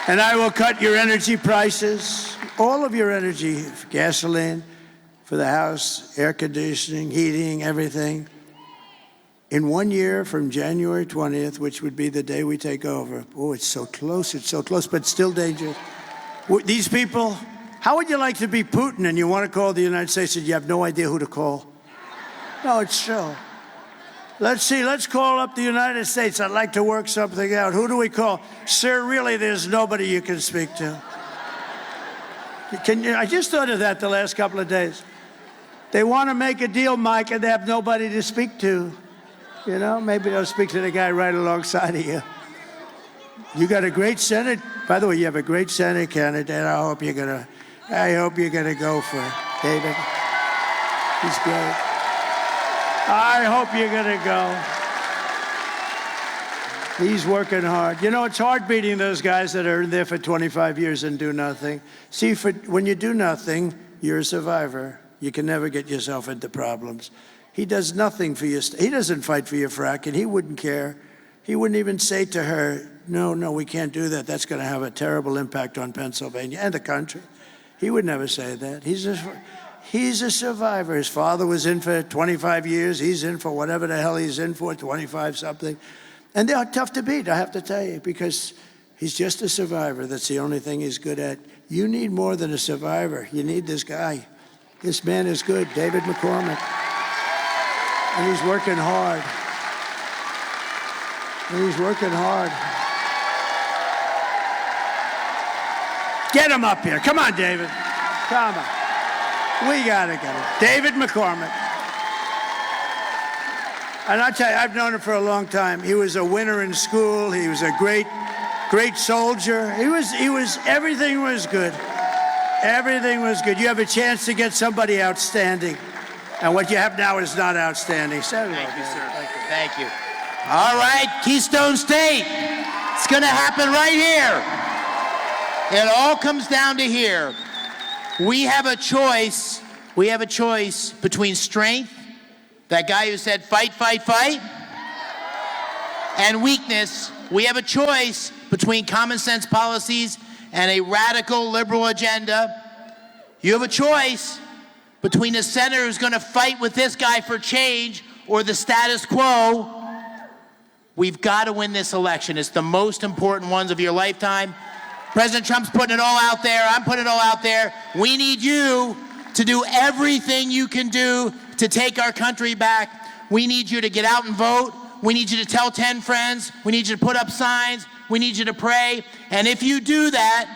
And I will cut your energy prices, all of your energy, gasoline, for the house, air conditioning, heating, everything. In 1 year from January 20th, which would be the day we take over. Oh, it's so close, but still dangerous. These people, how would you like to be Putin and you want to call the United States and you have no idea who to call? No, it's true. Let's see, let's call up the United States. I'd like to work something out. Who do we call? Sir, really, there's nobody you can speak to. I just thought of that the last couple of days. They want to make a deal, Mike, and they have nobody to speak to. Maybe they'll speak to the guy right alongside of you. You got a great Senate. By the way, you have a great Senate candidate. I hope you're gonna go for David. He's great. I hope you're gonna go. He's working hard. It's hard beating those guys that are in there for 25 years and do nothing. See, when you do nothing, you're a survivor. You can never get yourself into problems. He does nothing for you. He doesn't fight for your fracking. He wouldn't care. He wouldn't even say to her, no, we can't do that. That's going to have a terrible impact on Pennsylvania and the country. He would never say that. He's a survivor. His father was in for 25 years. He's in for whatever the hell he's in for, 25-something. And they're tough to beat, I have to tell you, because he's just a survivor. That's the only thing he's good at. You need more than a survivor. You need this guy. This man is good, David McCormick. And he's working hard. Get him up here. Come on, David. Come on. We got to get him. David McCormick. And I'll tell you, I've known him for a long time. He was a winner in school. He was a great soldier. Everything was good. Everything was good. You have a chance to get somebody outstanding. And what you have now is not outstanding. Thank you, sir. Thank you. All right, Keystone State. It's going to happen right here. It all comes down to here. We have a choice. We have a choice between strength, that guy who said fight, and weakness. We have a choice between common sense policies and a radical liberal agenda. You have a choice. between a senator who's going to fight with this guy for change or the status quo. We've got to win this election. It's the most important ones of your lifetime. President Trump's putting it all out there. I'm putting it all out there. We need you to do everything you can do to take our country back. We need you to get out and vote. We need you to tell 10 friends. We need you to put up signs. We need you to pray. And if you do that,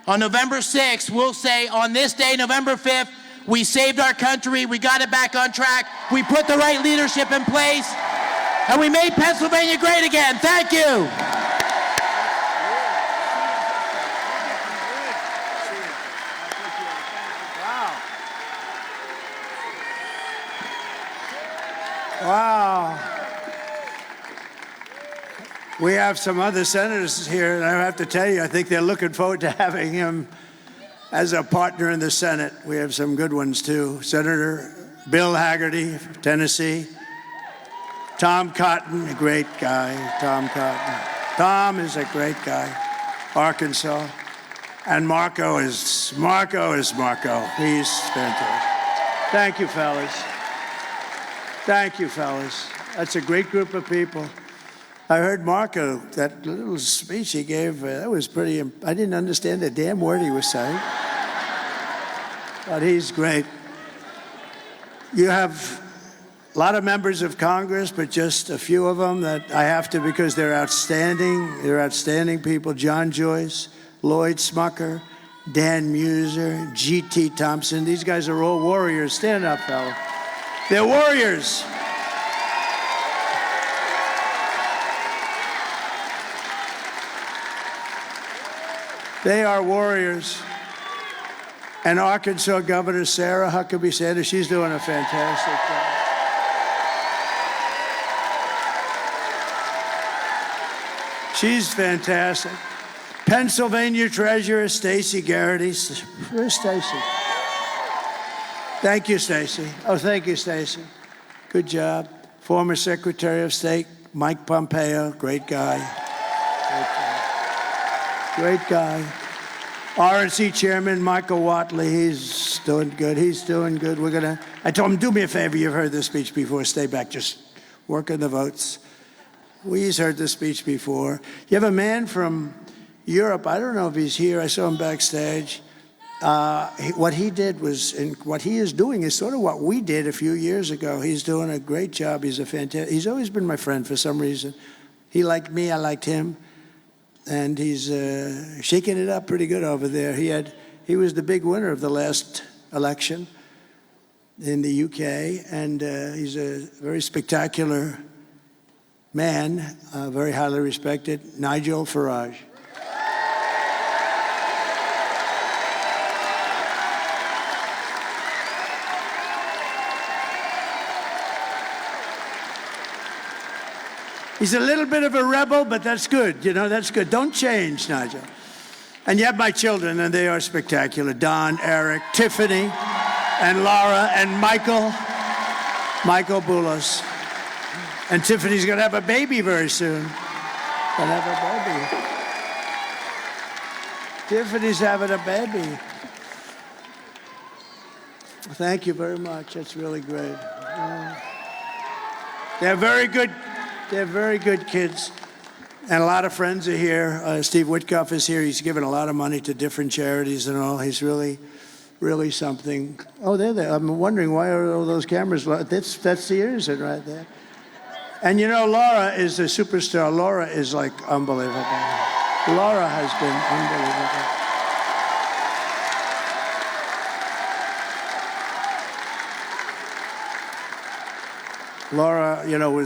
on November 6th, we'll say on this day, November 5th, we saved our country. We got it back on track. We put the right leadership in place. And we made Pennsylvania great again. Thank you. Wow. We have some other senators here, and I have to tell you, I think they're looking forward to having him as a partner in the Senate. We have some good ones, too. Senator Bill Hagerty from Tennessee. Tom Cotton, a great guy, Tom Cotton. Tom is a great guy, Arkansas. And Marco is Marco. He's fantastic. Thank you, fellas. Thank you, fellas. That's a great group of people. I heard Marco, that little speech he gave, that was pretty, I didn't understand a damn word he was saying. But he's great. You have a lot of members of Congress, but just a few of them that I have to, because they're outstanding. They're outstanding people. John Joyce, Lloyd Smucker, Dan Muser, G.T. Thompson. These guys are all warriors. Stand up, fella. They're warriors. They are warriors. And Arkansas Governor Sarah Huckabee Sanders, she's doing a fantastic job. She's fantastic. Pennsylvania Treasurer Stacey Garrity. Where's Stacey? Thank you, Stacey. Oh, thank you, Stacey. Good job. Former Secretary of State Mike Pompeo, great guy. Great guy. RNC Chairman Michael Whatley, he's doing good. He's doing good. I told him, do me a favor. You've heard this speech before. Stay back. Just work on the votes. We've heard this speech before. You have a man from Europe. I don't know if he's here. I saw him backstage. What he did was, and what he is doing is sort of what we did a few years ago. He's doing a great job. He's he's always been my friend for some reason. He liked me. I liked him. And he's shaking it up pretty good over there. He was the big winner of the last election in the UK, and he's a very spectacular man, very highly respected, Nigel Farage. He's a little bit of a rebel, but that's good. You know, that's good. Don't change, Nigel. And you have my children, and they are spectacular. Don, Eric, Tiffany, and Laura, and Michael Boulos. And Tiffany's going to have a baby very soon. Going to have a baby. Tiffany's having a baby. Thank you very much. That's really great. They're very good. They're very good kids. And a lot of friends are here. Steve Witkoff is here. He's given a lot of money to different charities and all. He's really, really something. Oh, they're there. I'm wondering why are all those cameras? That's the innocent right there. And you know, Laura is a superstar. Laura is like unbelievable. Laura has been unbelievable. Laura, you know,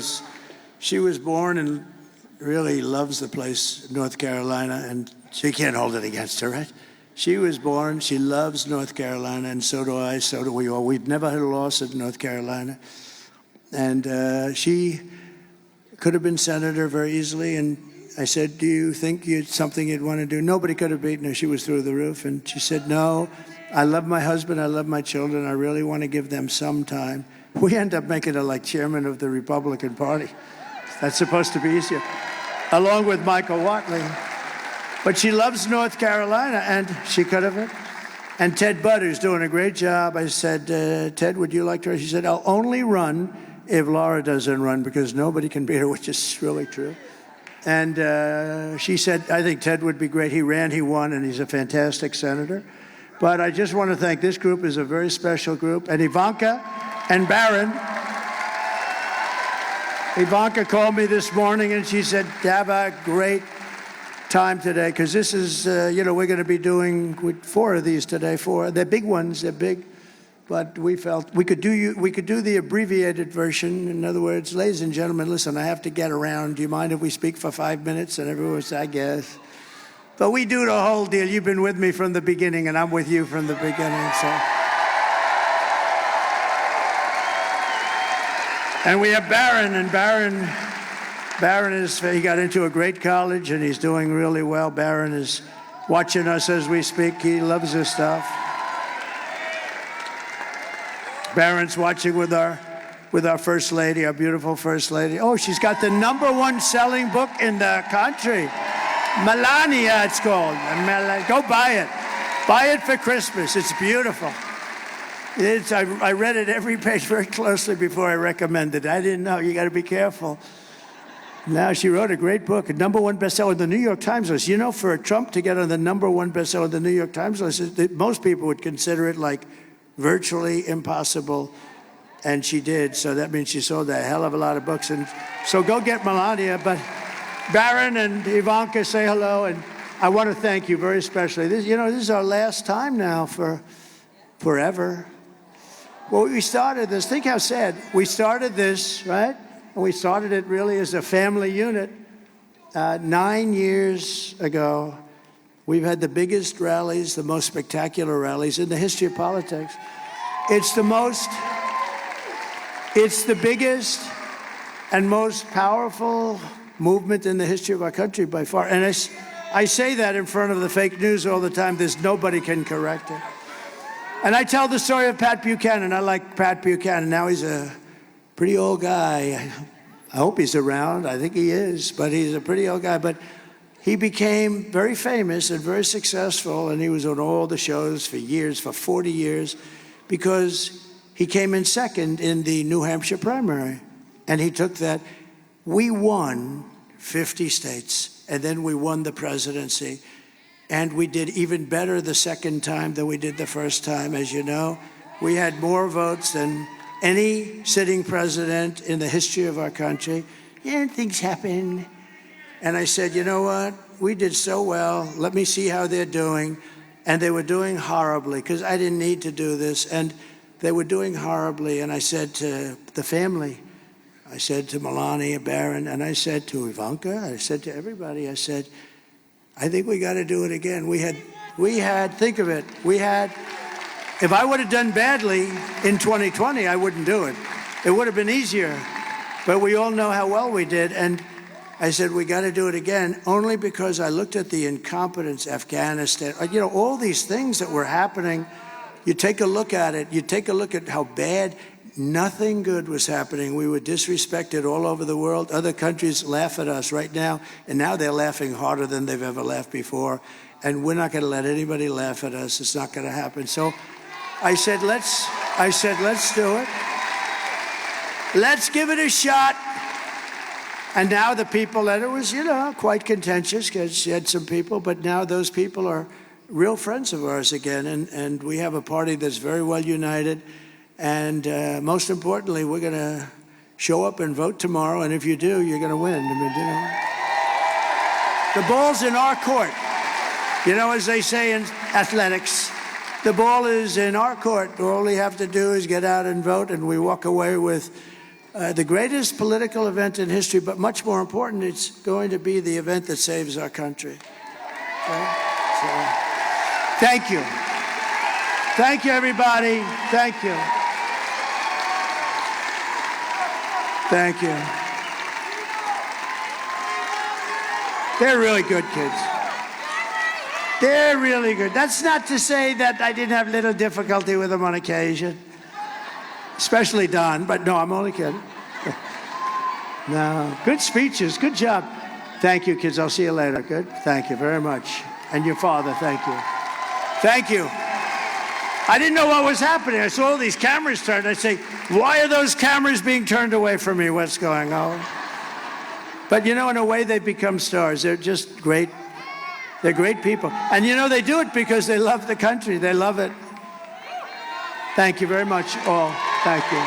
she was born and really loves the place, North Carolina, and she can't hold it against her, right? She was born, she loves North Carolina, and so do I, so do we all. We've never had a loss in North Carolina. And she could have been senator very easily, and I said, do you think it's something you'd want to do? Nobody could have beaten her. She was through the roof, and she said, no, I love my husband, I love my children, I really want to give them some time. We end up making her like chairman of the Republican Party. That's supposed to be easier, along with Michael Whatley. But she loves North Carolina, and she could have it. And Ted Budd, who's doing a great job. I said, Ted, would you like to run? She said, I'll only run if Laura doesn't run, because nobody can beat her, which is really true. And she said, I think Ted would be great. He ran, he won, and he's a fantastic senator. But I just want to thank this group is a very special group. And Ivanka and Barron. Ivanka called me this morning and she said, have a great time today, because this is, we're going to be doing 4 of these today. 4. They're big ones. They're big. But we felt we could do the abbreviated version. In other words, ladies and gentlemen, listen, I have to get around. Do you mind if we speak for 5 minutes? And everyone said, I guess. But we do the whole deal. You've been with me from the beginning, and I'm with you from the beginning. So. And we have Barron, and Barron he got into a great college, and he's doing really well. Barron is watching us as we speak. He loves this stuff. Barron's watching with our First Lady, our beautiful First Lady. Oh, she's got the #1 selling book in the country. Melania, it's called. Go buy it. Buy it for Christmas. It's beautiful. I read it every page very closely before I recommended it. I didn't know. You got to be careful. Now, she wrote a great book, a #1 bestseller on the New York Times list. You know, for Trump to get on the #1 bestseller on the New York Times list, most people would consider it like virtually impossible. And she did. So that means she sold a hell of a lot of books. And so go get Melania. But Barron and Ivanka, say hello. And I want to thank you very especially. This is our last time now for forever. Well, we started this. Think how sad. We started this, right? And we started it really as a family unit 9 years ago. We've had the biggest rallies, the most spectacular rallies in the history of politics. It's the biggest and most powerful movement in the history of our country by far. And I say that in front of the fake news all the time. There's nobody can correct it. And I tell the story of Pat Buchanan. I like Pat Buchanan. Now he's a pretty old guy. I hope he's around. I think he is, but he's a pretty old guy. But he became very famous and very successful, and he was on all the shows for years, for 40 years, because he came in second in the New Hampshire primary. And he took that. We won 50 states, and then we won the presidency. And we did even better the second time than we did the first time. As you know, we had more votes than any sitting president in the history of our country. And things happen. And I said, you know what? We did so well. Let me see how they're doing. And they were doing horribly, because I didn't need to do this. And they were doing horribly. And I said to the family, I said to Melania, Barron, and I said to Ivanka, I said to everybody, I said, I think we got to do it again. We had, think of it, if I would have done badly in 2020, I wouldn't do it. It would have been easier, but we all know how well we did. And I said, we got to do it again, only because I looked at the incompetence, Afghanistan, all these things that were happening. You take a look at it, you take a look at how bad. Nothing good was happening. We were disrespected all over the world. Other countries laugh at us right now, and now they're laughing harder than they've ever laughed before. And we're not going to let anybody laugh at us. It's not going to happen. So I said, let's do it. Let's give it a shot. And now the people, and it was, quite contentious, because she had some people, but now those people are real friends of ours again. And we have a party that's very well united. And most importantly, we're going to show up and vote tomorrow. And if you do, you're going to win. The ball's in our court. As they say in athletics, the ball is in our court. All we have to do is get out and vote, and we walk away with the greatest political event in history. But much more important, it's going to be the event that saves our country. Okay? So, thank you. Thank you, everybody. Thank you. Thank you. They're really good kids. They're really good. That's not to say that I didn't have little difficulty with them on occasion, especially Don, but no, I'm only kidding. No, good speeches, good job. Thank you, kids. I'll see you later. Good. Thank you very much. And your father, thank you. Thank you. I didn't know what was happening. I saw all these cameras turned. I say, why are those cameras being turned away from me? What's going on? But you know, in a way, they've become stars. They're just great. They're great people. And you know, they do it because they love the country. They love it. Thank you very much, all. Thank you.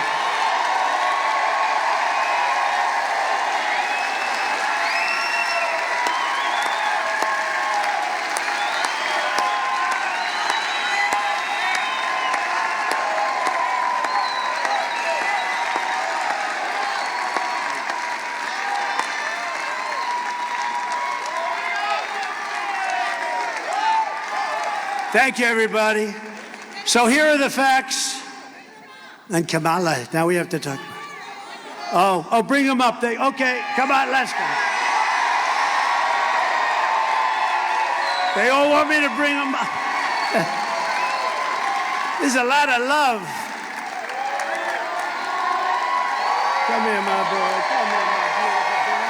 Thank you, everybody. So here are the facts. And Kamala, now we have to talk. Oh, bring them up. Okay, come on, let's go. They all want me to bring them up. There's a lot of love. Come here, my boy. Come here, my beautiful boy.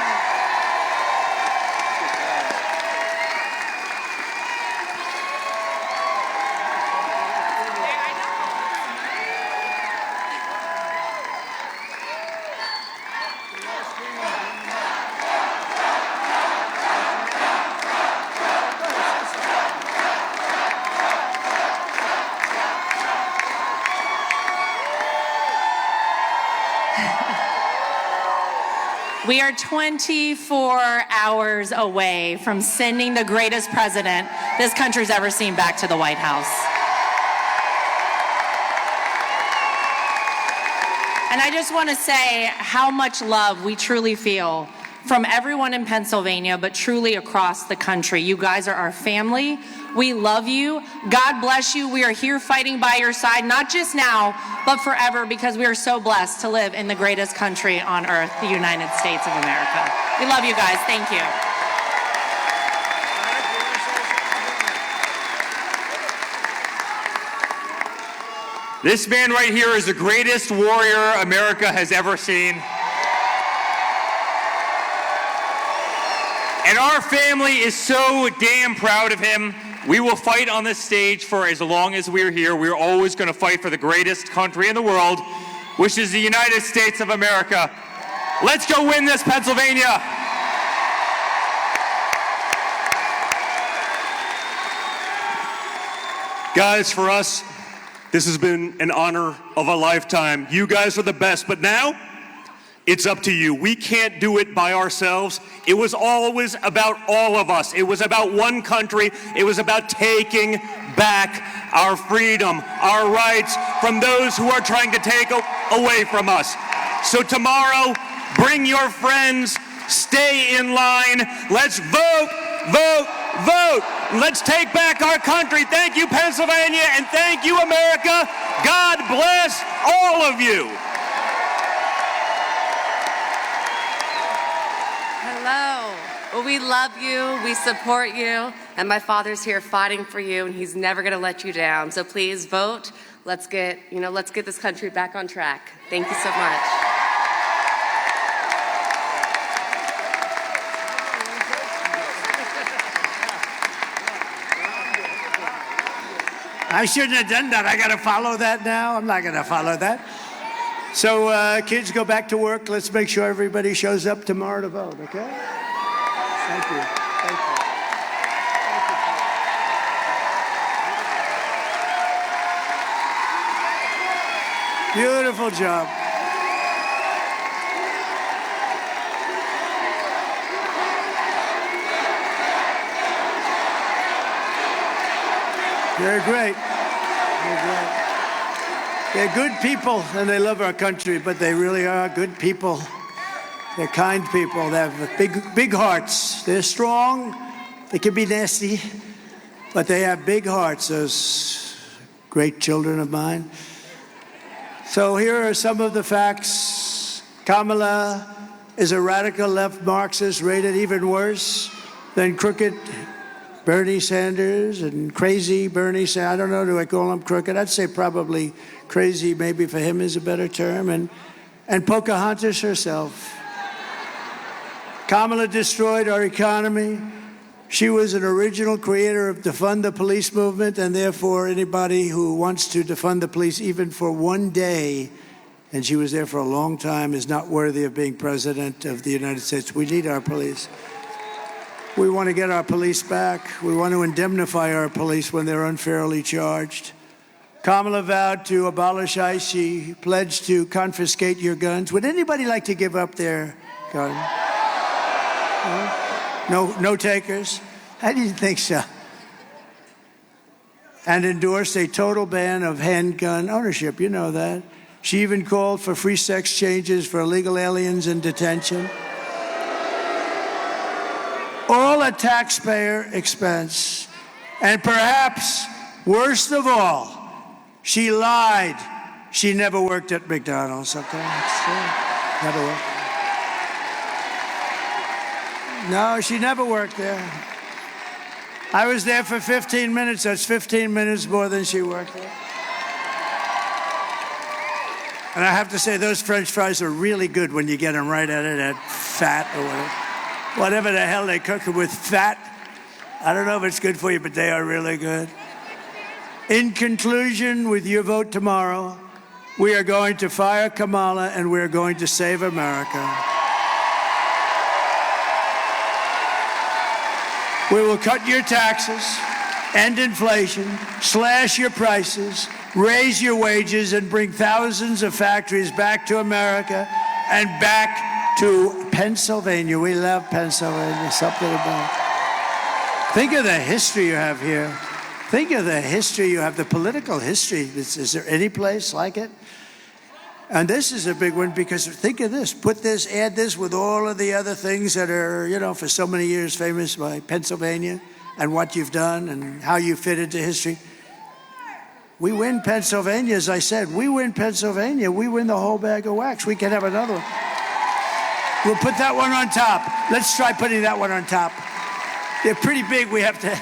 We are 24 hours away from sending the greatest president this country's ever seen back to the White House. And I just want to say how much love we truly feel from everyone in Pennsylvania, but truly across the country. You guys are our family. We love you. God bless you. We are here fighting by your side, not just now, but forever, because we are so blessed to live in the greatest country on earth, the United States of America. We love you guys. Thank you. This man right here is the greatest warrior America has ever seen. And our family is so damn proud of him. We will fight on this stage for as long as we're here. We're always going to fight for the greatest country in the world, which is the United States of America. Let's go win this, Pennsylvania. Guys, for us, this has been an honor of a lifetime. You guys are the best, but now it's up to you. We can't do it by ourselves. It was always about all of us. It was about one country. It was about taking back our freedom, our rights from those who are trying to take away from us. So tomorrow, bring your friends, stay in line. Let's vote, vote, vote. Let's take back our country. Thank you, Pennsylvania, and thank you, America. God bless all of you. Hello. Well, we love you, we support you, and my father's here fighting for you, and he's never going to let you down. So please vote. Let's get this country back on track. Thank you so much. I shouldn't have done that. I got to follow that now. I'm not going to follow that. So kids, go back to work. Let's make sure everybody shows up tomorrow to vote, okay? Thank you. Thank you. Beautiful job. They're great. They're great. They're good people, and they love our country, but they really are good people. They're kind people. They have big hearts. They're strong. They can be nasty, but they have big hearts, those great children of mine. So here are some of the facts. Kamala is a radical left Marxist, rated even worse than crooked Bernie Sanders and crazy Bernie Sanders. I don't know, do I call him crooked? I'd say probably crazy, maybe for him is a better term. And Pocahontas herself. Kamala destroyed our economy. She was an original creator of defund the police movement, and therefore anybody who wants to defund the police even for one day, and she was there for a long time, is not worthy of being president of the United States. We need our police. We want to get our police back. We want to indemnify our police when they're unfairly charged. Kamala vowed to abolish ICE. She pledged to confiscate your guns. Would anybody like to give up their gun? No takers? I didn't think so. And endorsed a total ban of handgun ownership. You know that. She even called for free sex changes for illegal aliens in detention. All at taxpayer expense. And perhaps, worst of all, she lied. She never worked at McDonald's, okay? Never worked. No, she never worked there. I was there for 15 minutes. That's 15 minutes more than she worked there. And I have to say, those French fries are really good when you get them right out of that fat or whatever the hell they cook them with, fat. I don't know if it's good for you, but they are really good. In conclusion, with your vote tomorrow, we are going to fire Kamala and we are going to save America. We will cut your taxes, end inflation, slash your prices, raise your wages, and bring thousands of factories back to America and back to Pennsylvania. We love Pennsylvania. Something about it. Think of the history you have here. Think of the history you have, the political history. Is there any place like it? And this is a big one because think of this. Put this, add this with all of the other things that are, you know, for so many years famous by Pennsylvania and what you've done and how you fit into history. We win Pennsylvania, as I said. We win Pennsylvania. We win the whole bag of wax. We can have another one. We'll put that one on top. Let's try putting that one on top. They're pretty big. We have to...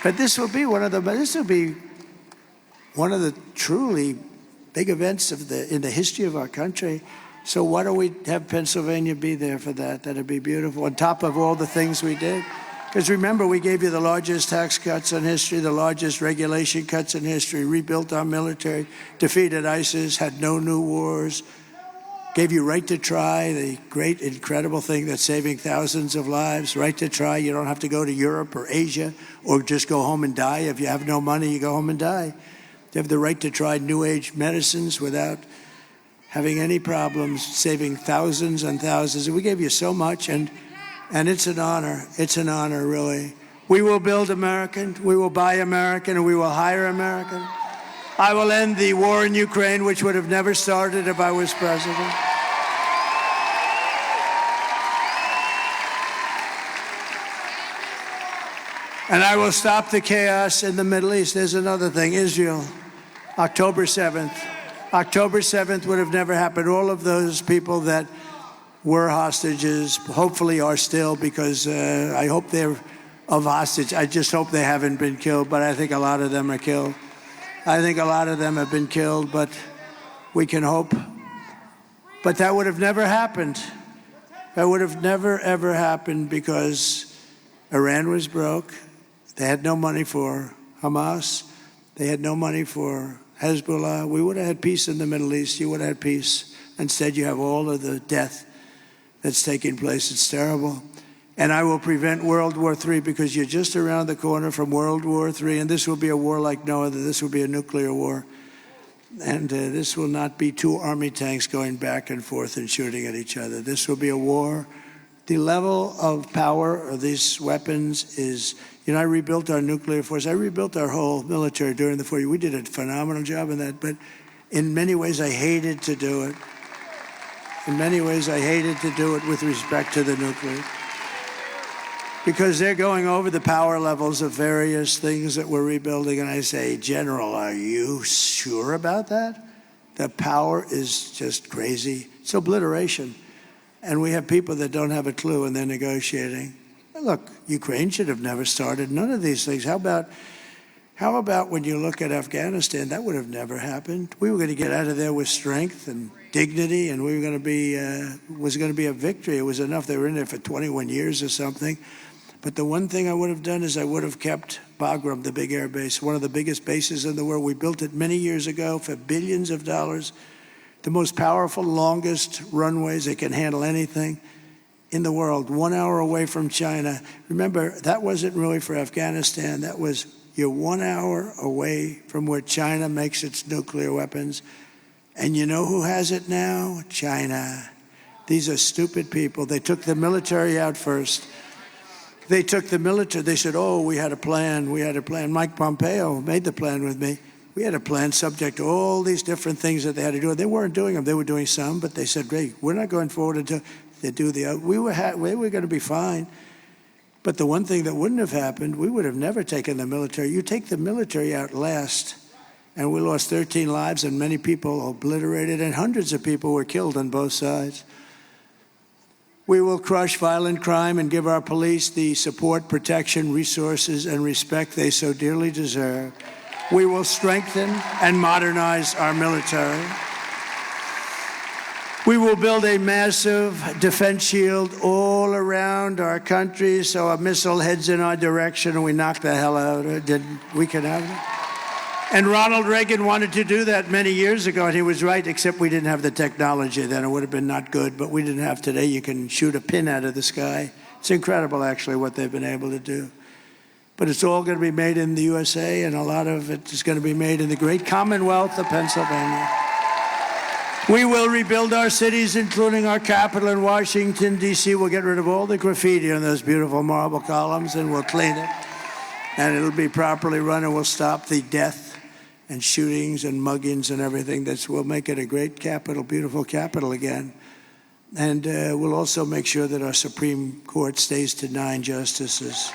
But this will be one of the truly big events in the history of our country. So why don't we have Pennsylvania be there for that? That'd be beautiful. On top of all the things we did. Because remember, we gave you the largest tax cuts in history, the largest regulation cuts in history, rebuilt our military, defeated ISIS, had no new wars, gave you right to try, the great, incredible thing that's saving thousands of lives, right to try. You don't have to go to Europe or Asia or just go home and die. If you have no money, you go home and die. You have the right to try new age medicines without having any problems, saving thousands and thousands. We gave you so much, and it's an honor. It's an honor, really. We will build American, we will buy American, and we will hire American. I will end the war in Ukraine, which would have never started if I was president. And I will stop the chaos in the Middle East. There's another thing, Israel, October 7th. October 7th would have never happened. All of those people that were hostages, hopefully are still, because I hope they're of hostage. I just hope they haven't been killed, but I think a lot of them are killed. I think a lot of them have been killed, but we can hope. But that would have never happened. That would have never, ever happened because Iran was broke. They had no money for Hamas. They had no money for Hezbollah. We would have had peace in the Middle East. You would have had peace. Instead, you have all of the death that's taking place. It's terrible. And I will prevent World War III because you're just around the corner from World War III, and this will be a war like no other. This will be a nuclear war. And this will not be two army tanks going back and forth and shooting at each other. This will be a war. The level of power of these weapons is, you know, I rebuilt our nuclear force. I rebuilt our whole military during the 40s. We did a phenomenal job in that, but in many ways I hated to do it. In many ways I hated to do it with respect to the nuclear. Because they're going over the power levels of various things that we're rebuilding. And I say, General, are you sure about that? The power is just crazy. It's obliteration. And we have people that don't have a clue and they're negotiating. Look, Ukraine should have never started none of these things. How about when you look at Afghanistan? That would have never happened. We were going to get out of there with strength and dignity, and we were going to be, was going to be a victory. It was enough. They were in there for 21 years or something. But the one thing I would have done is I would have kept Bagram, the big air base, one of the biggest bases in the world. We built it many years ago for billions of dollars. The most powerful, longest runways that can handle anything in the world, 1 hour away from China. Remember, that wasn't really for Afghanistan. That was you're 1 hour away from where China makes its nuclear weapons. And you know who has it now? China. These are stupid people. They took the military out first. They took the military. They said, oh, we had a plan. We had a plan. Mike Pompeo made the plan with me. We had a plan subject to all these different things that they had to do. They weren't doing them. They were doing some, but they said, great, we're not going forward until they do the other. We were going to be fine. But the one thing that wouldn't have happened, we would have never taken the military. You take the military out last, and we lost 13 lives and many people obliterated, and hundreds of people were killed on both sides. We will crush violent crime and give our police the support, protection, resources, and respect they so dearly deserve. We will strengthen and modernize our military. We will build a massive defense shield all around our country so a missile heads in our direction and we knock the hell out of it. We can have it. And Ronald Reagan wanted to do that many years ago, and he was right, except we didn't have the technology then. It would have been not good, but we didn't have today. You can shoot a pin out of the sky. It's incredible, actually, what they've been able to do. But it's all going to be made in the USA, and a lot of it is going to be made in the great Commonwealth of Pennsylvania. We will rebuild our cities, including our capital in Washington, D.C. We'll get rid of all the graffiti on those beautiful marble columns, and we'll clean it. And it'll be properly run, and we'll stop the death and shootings and muggings and everything. We'll make it a great capital, beautiful capital again. And we'll also make sure that our Supreme Court stays to 9 justices.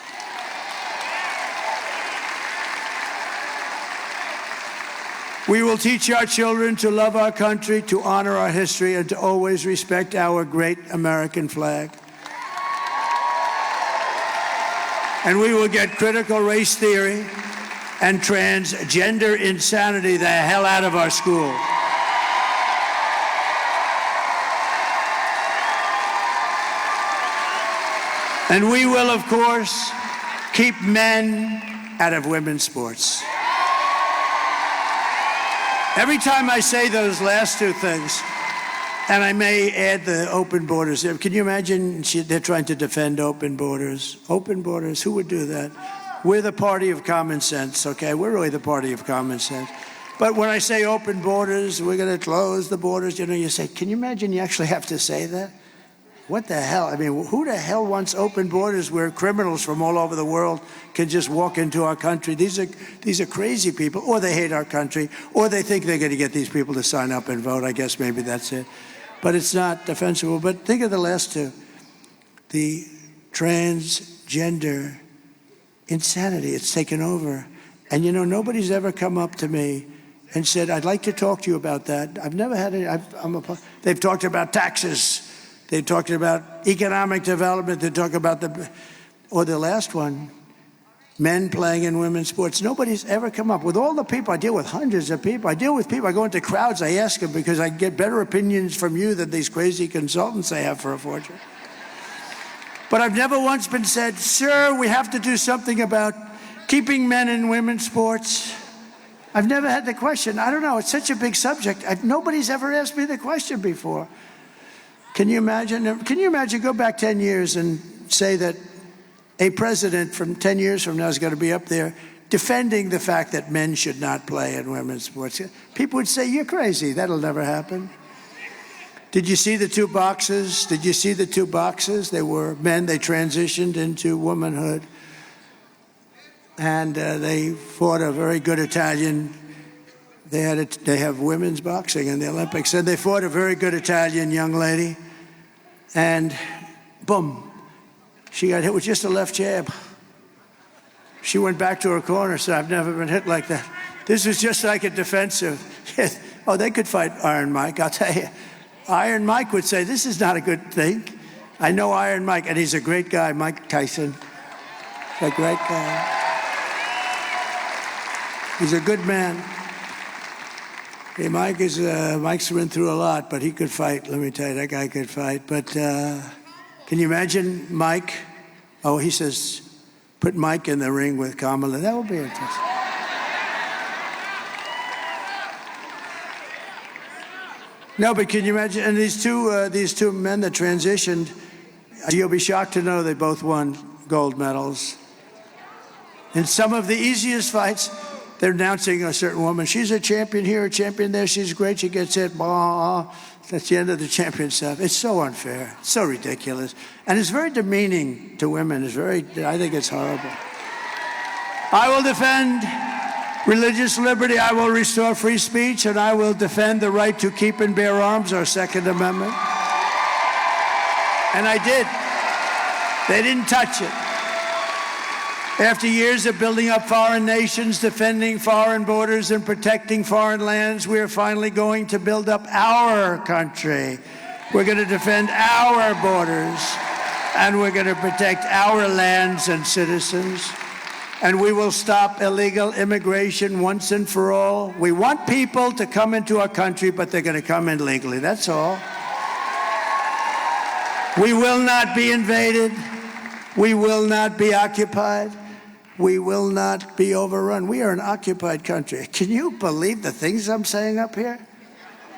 We will teach our children to love our country, to honor our history, and to always respect our great American flag. And we will get critical race theory and transgender insanity the hell out of our schools. And we will, of course, keep men out of women's sports. Every time I say those last two things, and I may add the open borders. Can you imagine they're trying to defend open borders? Open borders, who would do that? We're the party of common sense, okay? We're really the party of common sense. But when I say open borders, we're going to close the borders, you say, can you imagine you actually have to say that? What the hell? I mean, who the hell wants open borders where criminals from all over the world can just walk into our country? These are crazy people, or they hate our country, or they think they're going to get these people to sign up and vote. I guess maybe that's it. But it's not defensible. But think of the last two. The transgender insanity, it's taken over. And nobody's ever come up to me and said, I'd like to talk to you about that. I've never had any, they've talked about taxes. They've talked about economic development. They talk about or the last one, men playing in women's sports. Nobody's ever come up with all the people. I deal with hundreds of people. I deal with people. I go into crowds. I ask them because I get better opinions from you than these crazy consultants they have for a fortune. But I've never once been said, sir, we have to do something about keeping men in women's sports. I've never had the question. I don't know. It's such a big subject. Nobody's ever asked me the question before. Can you imagine? Can you imagine? Go back 10 years and say that a president from 10 years from now is going to be up there defending the fact that men should not play in women's sports. People would say, you're crazy. That'll never happen. Did you see the two boxes? Did you see the two boxes? They were men. They transitioned into womanhood. And they fought a very good Italian. They have women's boxing in the Olympics. And they fought a very good Italian young lady. And boom, she got hit with just a left jab. She went back to her corner, so I've never been hit like that. This was just like a defensive. Oh, they could fight Iron Mike, I'll tell you. Iron Mike would say, this is not a good thing. I know Iron Mike, and he's a great guy, Mike Tyson. A great guy. He's a good man. Hey, Mike's been through a lot, but he could fight. Let me tell you, that guy could fight. But can you imagine Mike Oh, he says, put Mike in the ring with Kamala. That would be interesting. No, but can you imagine? And these two men that transitioned, you'll be shocked to know they both won gold medals. In some of the easiest fights, they're announcing a certain woman. She's a champion here, a champion there. She's great. She gets hit. Blah. That's the end of the champion stuff. It's so unfair. It's so ridiculous. And it's very demeaning to women. I think it's horrible. I will defend religious liberty. I will restore free speech. And I will defend the right to keep and bear arms, our Second Amendment. And I did. They didn't touch it. After years of building up foreign nations, defending foreign borders, and protecting foreign lands, we are finally going to build up our country. We're going to defend our borders, and we're going to protect our lands and citizens. And we will stop illegal immigration once and for all. We want people to come into our country, but they're going to come in legally. That's all. We will not be invaded. We will not be occupied. We will not be overrun. We are an occupied country. Can you believe the things I'm saying up here?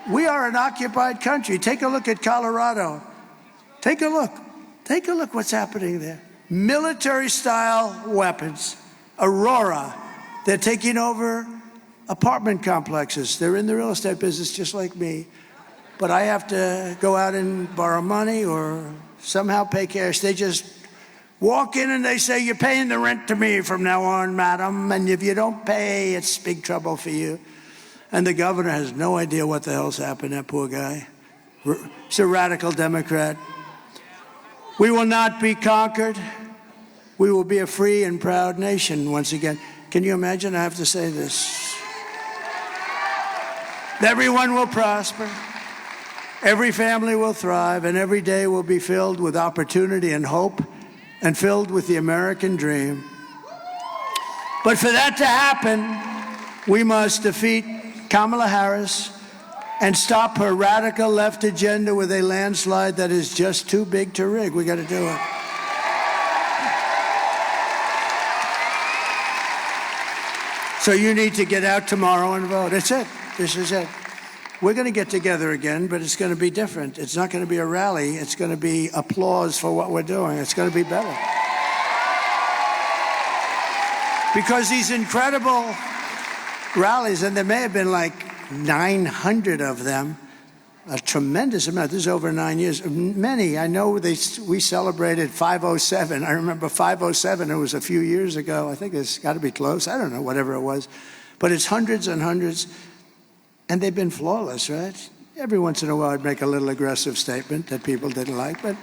We are an occupied country. Take a look at Colorado. Take a look. Take a look what's happening there. Military-style weapons. Aurora. They're taking over apartment complexes. They're in the real estate business just like me. But I have to go out and borrow money or somehow pay cash. They just walk in and they say, you're paying the rent to me from now on, madam, and if you don't pay, it's big trouble for you. And the governor has no idea what the hell's happened, that poor guy. He's a radical Democrat. We will not be conquered. We will be a free and proud nation once again. Can you imagine? I have to say this. Everyone will prosper. Every family will thrive, and every day will be filled with opportunity and hope, and filled with the American dream. But for that to happen, we must defeat Kamala Harris and stop her radical left agenda with a landslide that is just too big to rig. We got to do it. So you need to get out tomorrow and vote. That's it. This is it. We're going to get together again, but it's going to be different. It's not going to be a rally. It's going to be applause for what we're doing. It's going to be better. Because these incredible rallies, and there may have been like 900 of them, a tremendous amount. This is over 9 years. Many, I know we celebrated 507. I remember 507, it was a few years ago. I think it's got to be close. I don't know, whatever it was. But it's hundreds and hundreds. And they've been flawless, right? Every once in a while, I'd make a little aggressive statement that people didn't like, but,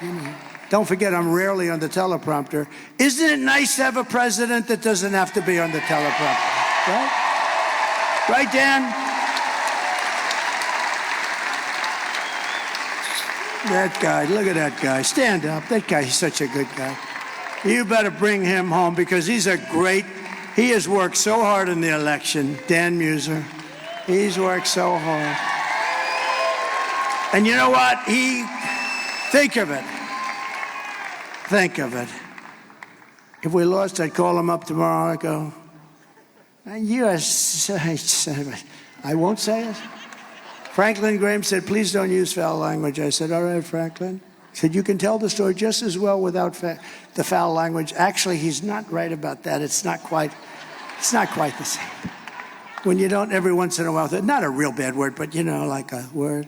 you know. Don't forget, I'm rarely on the teleprompter. Isn't it nice to have a president that doesn't have to be on the teleprompter, right? Right, Dan? That guy, look at that guy. Stand up. That guy, he's such a good guy. You better bring him home because he has worked so hard in the election, Dan Muser. He's worked so hard. And you know what? Think of it. Think of it. If we lost, I'd call him up tomorrow. I'd go, I won't say it. Franklin Graham said, please don't use foul language. I said, all right, Franklin. He said, you can tell the story just as well without the foul language. Actually, he's not right about that. It's not quite the same. When you don't every once in a while, not a real bad word, but, you know, like a word.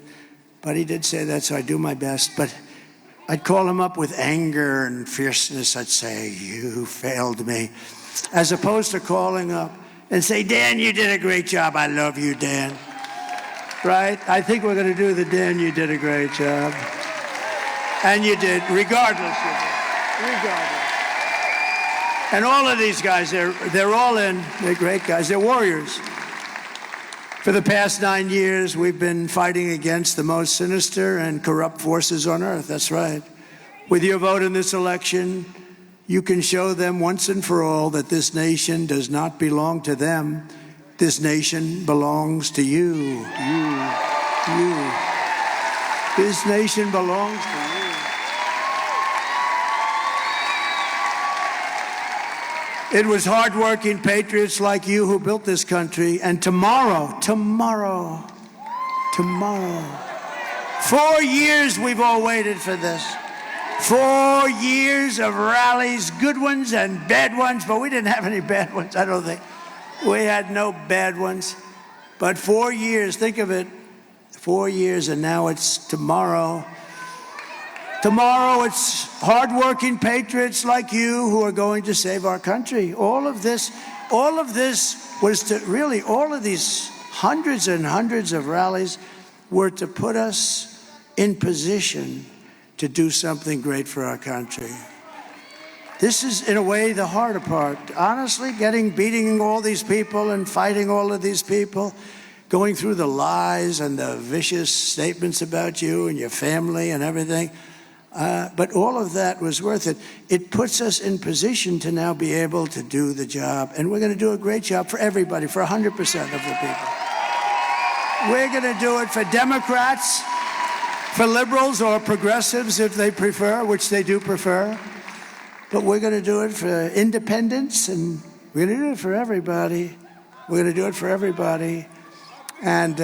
But he did say that, so I do my best. But I'd call him up with anger and fierceness. I'd say, you failed me. As opposed to calling up and say, Dan, you did a great job. I love you, Dan. Right? I think we're going to do the Dan, you did a great job. And you did, regardless. Regardless. And all of these guys, they're all in. They're great guys. They're warriors. For the past 9 years, we've been fighting against the most sinister and corrupt forces on earth. That's right. With your vote in this election, you can show them once and for all that this nation does not belong to them. This nation belongs to you. You. This nation belongs to you. It was hardworking patriots like you who built this country. And tomorrow, 4 years we've all waited for this. 4 years of rallies, good ones and bad ones, but we didn't have any bad ones, I don't think. We had no bad ones. But 4 years, think of it, 4 years, and now it's tomorrow. Tomorrow it's hardworking patriots like you who are going to save our country. All of this was to really, all of these hundreds and hundreds of rallies were to put us in position to do something great for our country. This is, in a way, the harder part. Honestly, beating all these people and fighting all of these people, going through the lies and the vicious statements about you and your family and everything. But all of that was worth it. It puts us in position to now be able to do the job. And we're going to do a great job for everybody, for 100% of the people. We're going to do it for Democrats, for liberals or progressives if they prefer, which they do prefer. But we're going to do it for independents, and we're going to do it for everybody. We're going to do it for everybody. And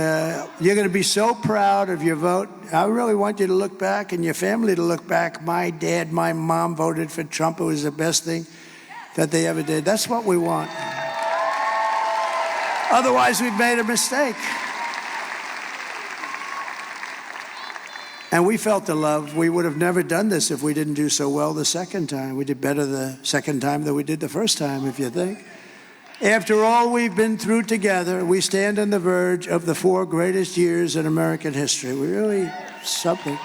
you're going to be so proud of your vote. I really want you to look back and your family to look back. My dad, my mom voted for Trump. It was the best thing that they ever did. That's what we want. Otherwise, we've made a mistake. And we felt the love. We would have never done this if we didn't do so well the second time. We did better the second time than we did the first time, if you think. After all we've been through together, we stand on the verge of the 4 greatest years in American history. We really, something.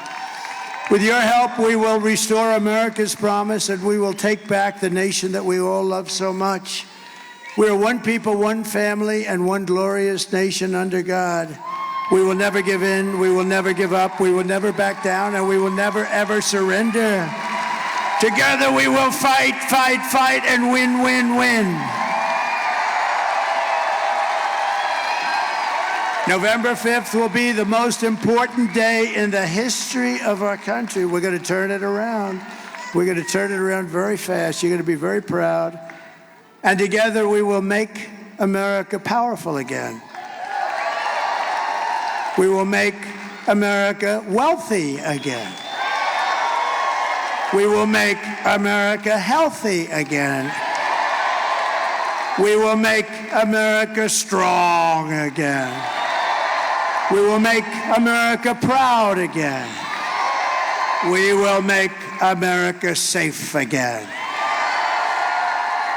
With your help, we will restore America's promise, and we will take back the nation that we all love so much. We are one people, one family, and one glorious nation under God. We will never give in, we will never give up, we will never back down, and we will never, ever surrender. Together we will fight, fight, fight, and win, win, win. November 5th will be the most important day in the history of our country. We're going to turn it around. We're going to turn it around very fast. You're going to be very proud. And together we will make America powerful again. We will make America wealthy again. We will make America healthy again. We will make America strong again. We will make America proud again. We will make America safe again.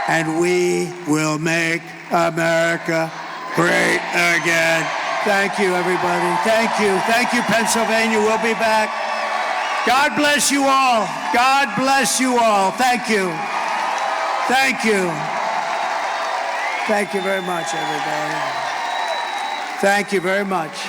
And we will make America great again. Thank you, everybody. Thank you. Thank you, Pennsylvania. We'll be back. God bless you all. God bless you all. Thank you. Thank you. Thank you very much, everybody. Thank you very much.